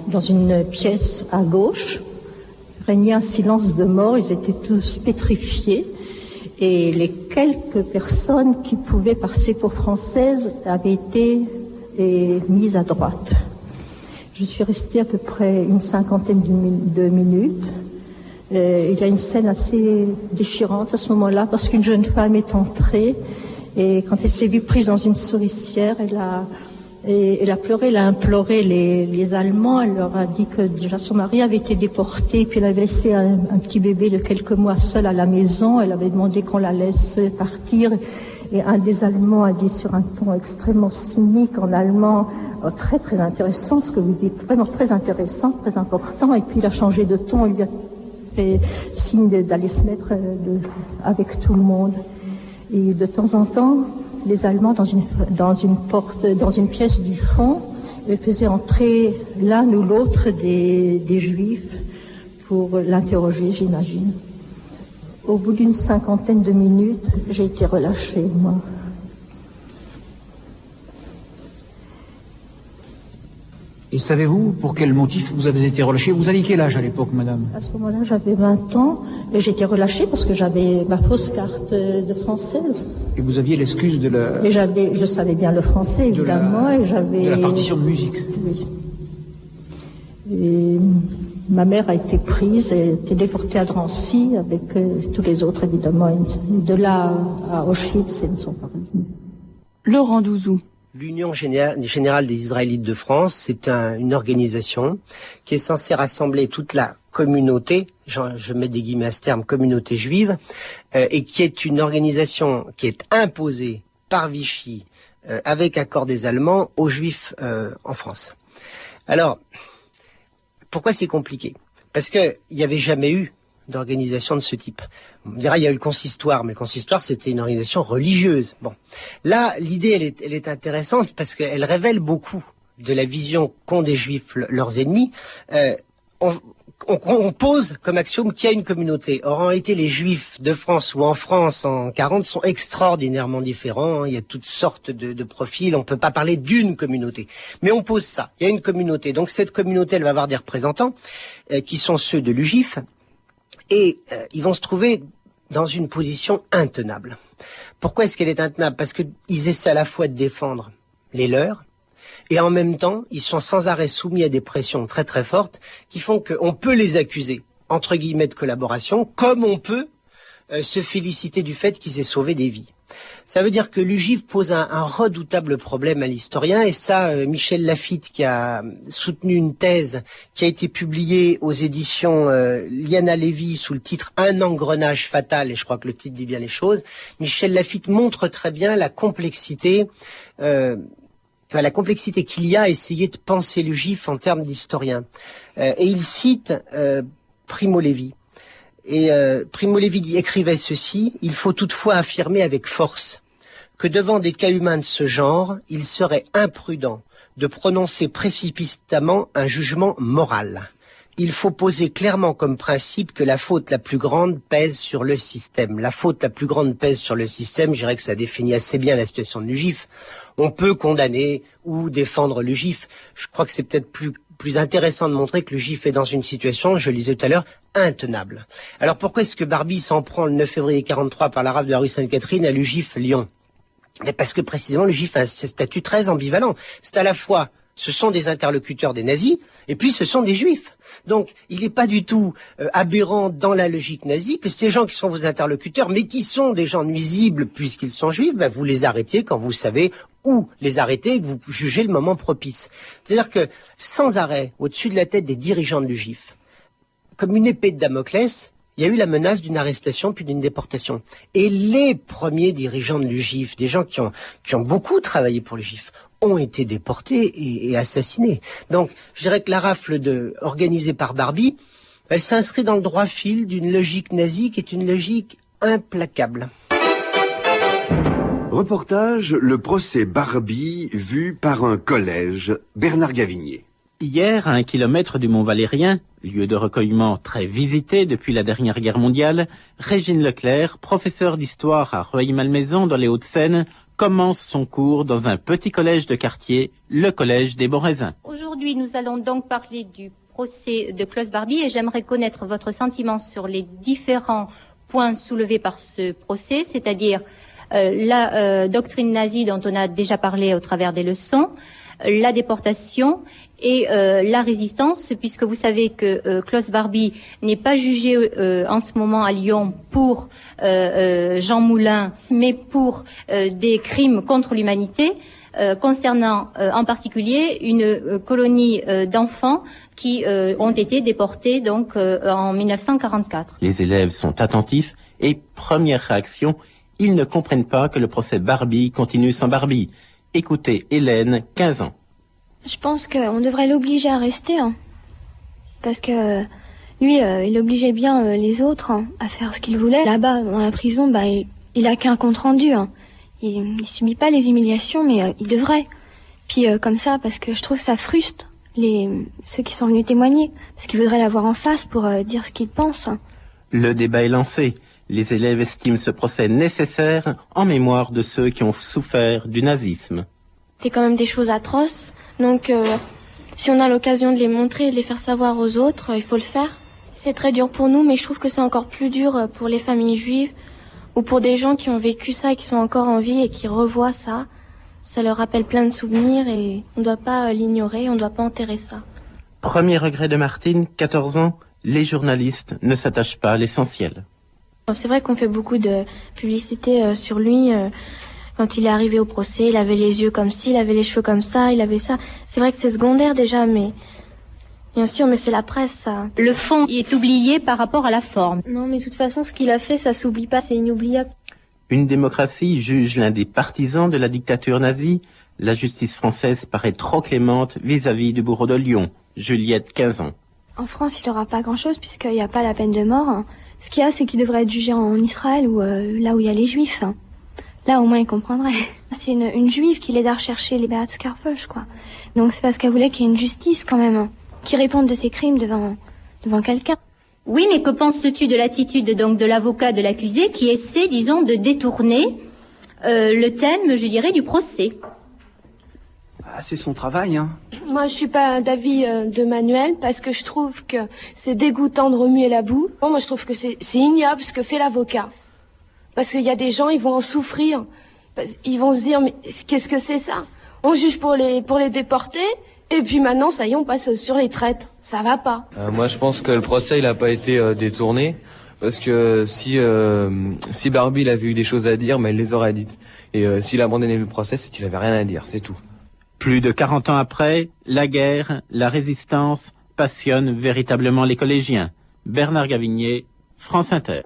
dans une pièce à gauche. Régnait un silence de mort, ils étaient tous pétrifiés. Et les quelques personnes qui pouvaient passer pour françaises avaient été mises à droite. Je suis restée à peu près une cinquantaine de minutes. Il y a une scène assez déchirante à ce moment-là parce qu'une jeune femme est entrée et quand elle s'est vue prise dans une souricière, elle a pleuré, elle a imploré les Allemands. Elle leur a dit que déjà son mari avait été déporté, puis elle avait laissé un petit bébé de quelques mois seul à la maison. Elle avait demandé qu'on la laisse partir. Et un des Allemands a dit sur un ton extrêmement cynique en allemand, très très intéressant, ce que vous dites, vraiment très intéressant, très important. Et puis il a changé de ton, il lui a fait signe d'aller se mettre avec tout le monde. Et de temps en temps, les Allemands, dans une pièce du fond, faisaient entrer l'un ou l'autre des Juifs pour l'interroger, j'imagine. Au bout d'une cinquantaine de minutes, j'ai été relâchée, moi. Et savez-vous pour quel motif vous avez été relâchée? Vous aviez quel âge à l'époque, madame? À ce moment-là, j'avais 20 ans et j'ai été relâchée parce que j'avais ma fausse carte de française. Et vous aviez l'excuse de la... Et je savais bien le français, évidemment, et j'avais... De la partition de musique. Oui. Et Ma mère a été prise et été déportée à Drancy avec tous les autres, évidemment. De là à Auschwitz, ils ne sont pas revenus. Laurent Douzou. L'Union générale des Israélites de France, c'est une organisation qui est censée rassembler toute la communauté, je mets des guillemets à ce terme, communauté juive, et qui est une organisation qui est imposée par Vichy, avec accord des Allemands, aux Juifs en France. Alors, pourquoi c'est compliqué? Parce qu'il n'y avait jamais eu d'organisation de ce type. On dira il y a eu le consistoire, mais le consistoire c'était une organisation religieuse. Bon, là l'idée elle est intéressante parce qu'elle révèle beaucoup de la vision qu'ont des Juifs leurs ennemis. On pose comme axiome qu'il y a une communauté. Or en réalité les Juifs de France ou en France en 40 sont extraordinairement différents. Il y a toutes sortes de profils. On peut pas parler d'une communauté, mais on pose ça. Il y a une communauté. Donc cette communauté elle va avoir des représentants qui sont ceux de l'UJIF. Et ils vont se trouver dans une position intenable. Pourquoi est-ce qu'elle est intenable? Parce qu'ils essaient à la fois de défendre les leurs, et en même temps, ils sont sans arrêt soumis à des pressions très très fortes qui font qu'on peut les accuser, entre guillemets, de collaboration, comme on peut se féliciter du fait qu'ils aient sauvé des vies. Ça veut dire que l'UJIF pose un redoutable problème à l'historien, et ça, Michel Lafitte, qui a soutenu une thèse qui a été publiée aux éditions Liana Lévy sous le titre « Un engrenage fatal », et je crois que le titre dit bien les choses, Michel Lafitte montre très bien la complexité qu'il y a à essayer de penser l'UJIF en termes d'historien. Et il cite Primo Levi. Et Primo Levi écrivait ceci: « Il faut toutefois affirmer avec force que devant des cas humains de ce genre, il serait imprudent de prononcer précipitamment un jugement moral. Il faut poser clairement comme principe que la faute la plus grande pèse sur le système. La faute la plus grande pèse sur le système, je dirais que ça définit assez bien la situation de l'UJIF. On peut condamner ou défendre l'UJIF. Je crois que c'est peut-être plus intéressant de montrer que l'UJIF est dans une situation, je le disais tout à l'heure, intenable. Alors pourquoi est-ce que Barbie s'en prend le 9 février 43 par la rafle de la rue Sainte-Catherine à l'UJIF Lyon? Mais parce que précisément l'UJIF a un statut très ambivalent. C'est à la fois, ce sont des interlocuteurs des nazis, et puis ce sont des juifs. Donc, il n'est pas du tout aberrant dans la logique nazie que ces gens qui sont vos interlocuteurs, mais qui sont des gens nuisibles puisqu'ils sont juifs, ben vous les arrêtez quand vous savez où les arrêter et que vous jugez le moment propice. C'est-à-dire que, sans arrêt, au-dessus de la tête des dirigeants de l'UJIF, comme une épée de Damoclès, il y a eu la menace d'une arrestation puis d'une déportation. Et les premiers dirigeants de l'UJIF, des gens qui ont beaucoup travaillé pour l'UJIF, ont été déportés et assassinés. Donc, je dirais que la rafle organisée par Barbie, elle s'inscrit dans le droit fil d'une logique nazie qui est une logique implacable. Reportage, le procès Barbie vu par un collège, Bernard Gavinier. Hier, à 1 kilomètre du Mont Valérien, lieu de recueillement très visité depuis la dernière guerre mondiale, Régine Leclerc, professeure d'histoire à Rueil-Malmaison dans les Hauts-de-Seine, commence son cours dans un petit collège de quartier, le collège des Bons Raisins. Aujourd'hui, nous allons donc parler du procès de Klaus Barbie et j'aimerais connaître votre sentiment sur les différents points soulevés par ce procès, c'est-à-dire la doctrine nazie dont on a déjà parlé au travers des leçons, la déportation et la résistance, puisque vous savez que Klaus Barbie n'est pas jugé en ce moment à Lyon pour Jean Moulin, mais pour des crimes contre l'humanité, concernant en particulier une colonie d'enfants qui ont été déportés donc en 1944. Les élèves sont attentifs et première réaction, ils ne comprennent pas que le procès Barbie continue sans Barbie. Écoutez Hélène, 15 ans. Je pense qu'on devrait l'obliger à rester, hein. Parce que lui, il obligeait bien les autres à faire ce qu'il voulait. Là-bas, dans la prison, il a qu'un compte rendu. Hein. Il subit pas les humiliations, mais il devrait. Puis comme ça, parce que je trouve que ça frustre ceux qui sont venus témoigner, parce qu'ils voudraient l'avoir en face pour dire ce qu'ils pensent. Le débat est lancé. Les élèves estiment ce procès nécessaire en mémoire de ceux qui ont souffert du nazisme. C'est quand même des choses atroces, donc si on a l'occasion de les montrer et de les faire savoir aux autres, il faut le faire. C'est très dur pour nous, mais je trouve que c'est encore plus dur pour les familles juives ou pour des gens qui ont vécu ça et qui sont encore en vie et qui revoient ça. Ça leur rappelle plein de souvenirs et on ne doit pas l'ignorer, on ne doit pas enterrer ça. Premier regret de Martine, 14 ans, les journalistes ne s'attachent pas à l'essentiel. C'est vrai qu'on fait beaucoup de publicité sur lui. Quand il est arrivé au procès, il avait les yeux comme ci, il avait les cheveux comme ça, il avait ça. C'est vrai que c'est secondaire déjà, mais... Bien sûr, mais c'est la presse, ça. Le fond est oublié par rapport à la forme. Non, mais de toute façon, ce qu'il a fait, ça s'oublie pas, c'est inoubliable. Une démocratie juge l'un des partisans de la dictature nazie. La justice française paraît trop clémente vis-à-vis du bourreau de Lyon, Juliette, 15 ans. En France, il n'aura pas grand-chose, puisqu'il n'y a pas la peine de mort. Ce qu'il y a, c'est qu'il devrait être jugé en Israël, ou là où il y a les Juifs. Là, au moins, il comprendrait. C'est une Juive qui l'aide à rechercher les Beat Scarfush, quoi. Donc c'est parce qu'elle voulait qu'il y ait une justice, quand même, qui réponde de ses crimes devant quelqu'un. Oui, mais que penses-tu de l'attitude donc de l'avocat de l'accusé qui essaie, disons, de détourner le thème, je dirais, du procès? C'est son travail, hein. Moi, je suis pas d'avis de Manuel parce que je trouve que c'est dégoûtant de remuer la boue. Moi, je trouve que c'est ignoble ce que fait l'avocat. Parce qu'il y a des gens, ils vont en souffrir. Ils vont se dire, mais qu'est-ce que c'est ça? On juge pour les déporter, et puis maintenant, ça y est, on passe sur les traites. Ça va pas. Moi, je pense que le procès, il a pas été détourné. Parce que si Barbie, il avait eu des choses à dire, mais il les aurait dites. Et s'il a abandonné le procès, c'est qu'il avait rien à dire, c'est tout. Plus de 40 ans après, la guerre, la résistance passionnent véritablement les collégiens. Bernard Gavinier, France Inter.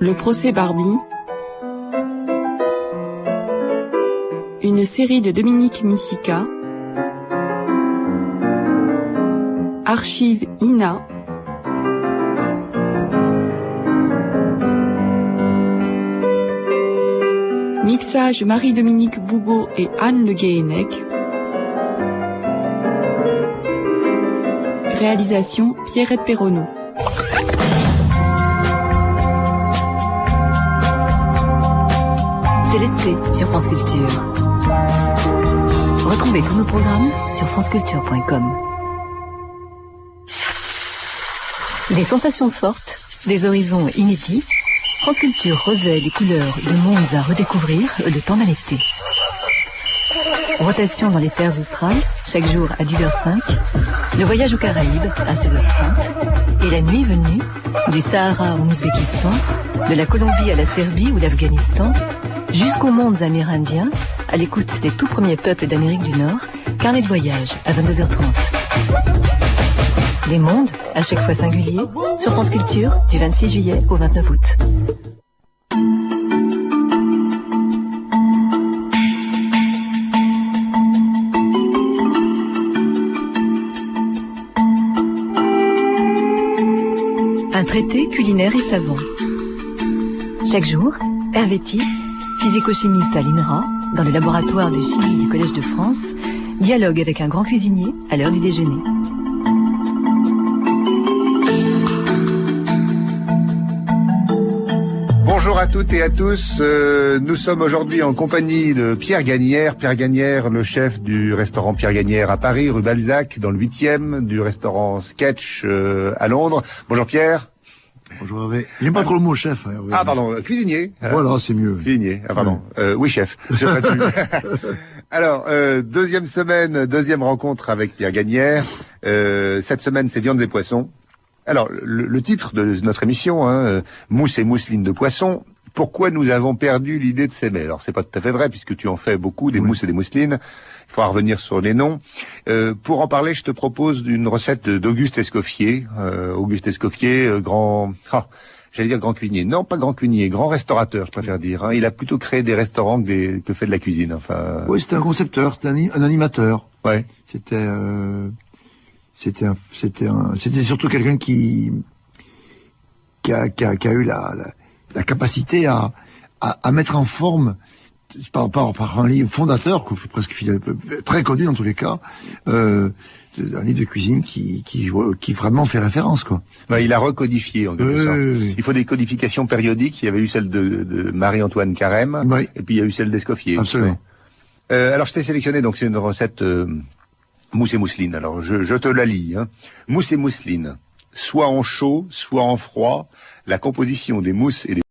Le procès Barbie, une série de Dominique Missica, archives INA, mixage Marie-Dominique Bougot et Anne Le Guéhennec, réalisation Pierrette Perronneau. C'est l'été sur France Culture. Retrouvez tous nos programmes sur franceculture.com. Des sensations fortes, des horizons inédits, France Culture revêt les couleurs de mondes à redécouvrir le temps d'un été. Rotation dans les terres australes, chaque jour à 10h05, le voyage aux Caraïbes à 16h30, et la nuit venue, du Sahara au Ouzbékistan, de la Colombie à la Serbie ou l'Afghanistan, jusqu'aux mondes amérindiens, à l'écoute des tout premiers peuples d'Amérique du Nord, carnet de voyage à 22h30. Des mondes, à chaque fois singuliers, sur France Culture, du 26 juillet au 29 août. Un traité culinaire et savant. Chaque jour, Hervé Tisse, physico-chimiste à l'INRA, dans le laboratoire de chimie du Collège de France, dialogue avec un grand cuisinier à l'heure du déjeuner. Bonjour à toutes et à tous, nous sommes aujourd'hui en compagnie de Pierre Gagnère. Pierre Gagnère, le chef du restaurant Pierre Gagnère à Paris, rue Balzac, dans le 8e, du restaurant Sketch à Londres. Bonjour Pierre. Bonjour Hervé. J'aime pas trop le mot chef. Hein, ah pardon, cuisinier. Voilà, c'est mieux. Cuisinier, ah pardon. Oui chef, je ferai plus. Alors, deuxième semaine, deuxième rencontre avec Pierre Gagnère. Cette semaine, c'est viandes et poissons. Alors, le titre de notre émission, hein, mousse et mousseline de poisson. Pourquoi nous avons perdu l'idée de s'aimer? Alors, c'est pas tout à fait vrai, puisque tu en fais beaucoup, des mousses et des mousselines. Il faudra revenir sur les noms. Pour en parler, je te propose une recette d'Auguste Escoffier. Auguste Escoffier, j'allais dire grand cuisinier. Non, pas grand cuisinier, grand restaurateur, je préfère dire. Hein. Il a plutôt créé des restaurants que fait de la cuisine. Enfin. Oui, c'était un concepteur, c'était un animateur. Ouais. C'était surtout quelqu'un qui a eu la capacité à mettre en forme par un livre fondateur, presque très connu dans tous les cas, un livre de cuisine qui vraiment fait référence, quoi. Il a recodifié, en quelque sorte. Il faut des codifications périodiques. Il y avait eu celle de Marie-Antoine Carême, et puis il y a eu celle d'Escoffier. Absolument. Alors, je t'ai sélectionné, donc c'est une recette mousse et mousseline. Alors, je te la lis. Mousse et mousseline. Soit en chaud, soit en froid, la composition des mousses et des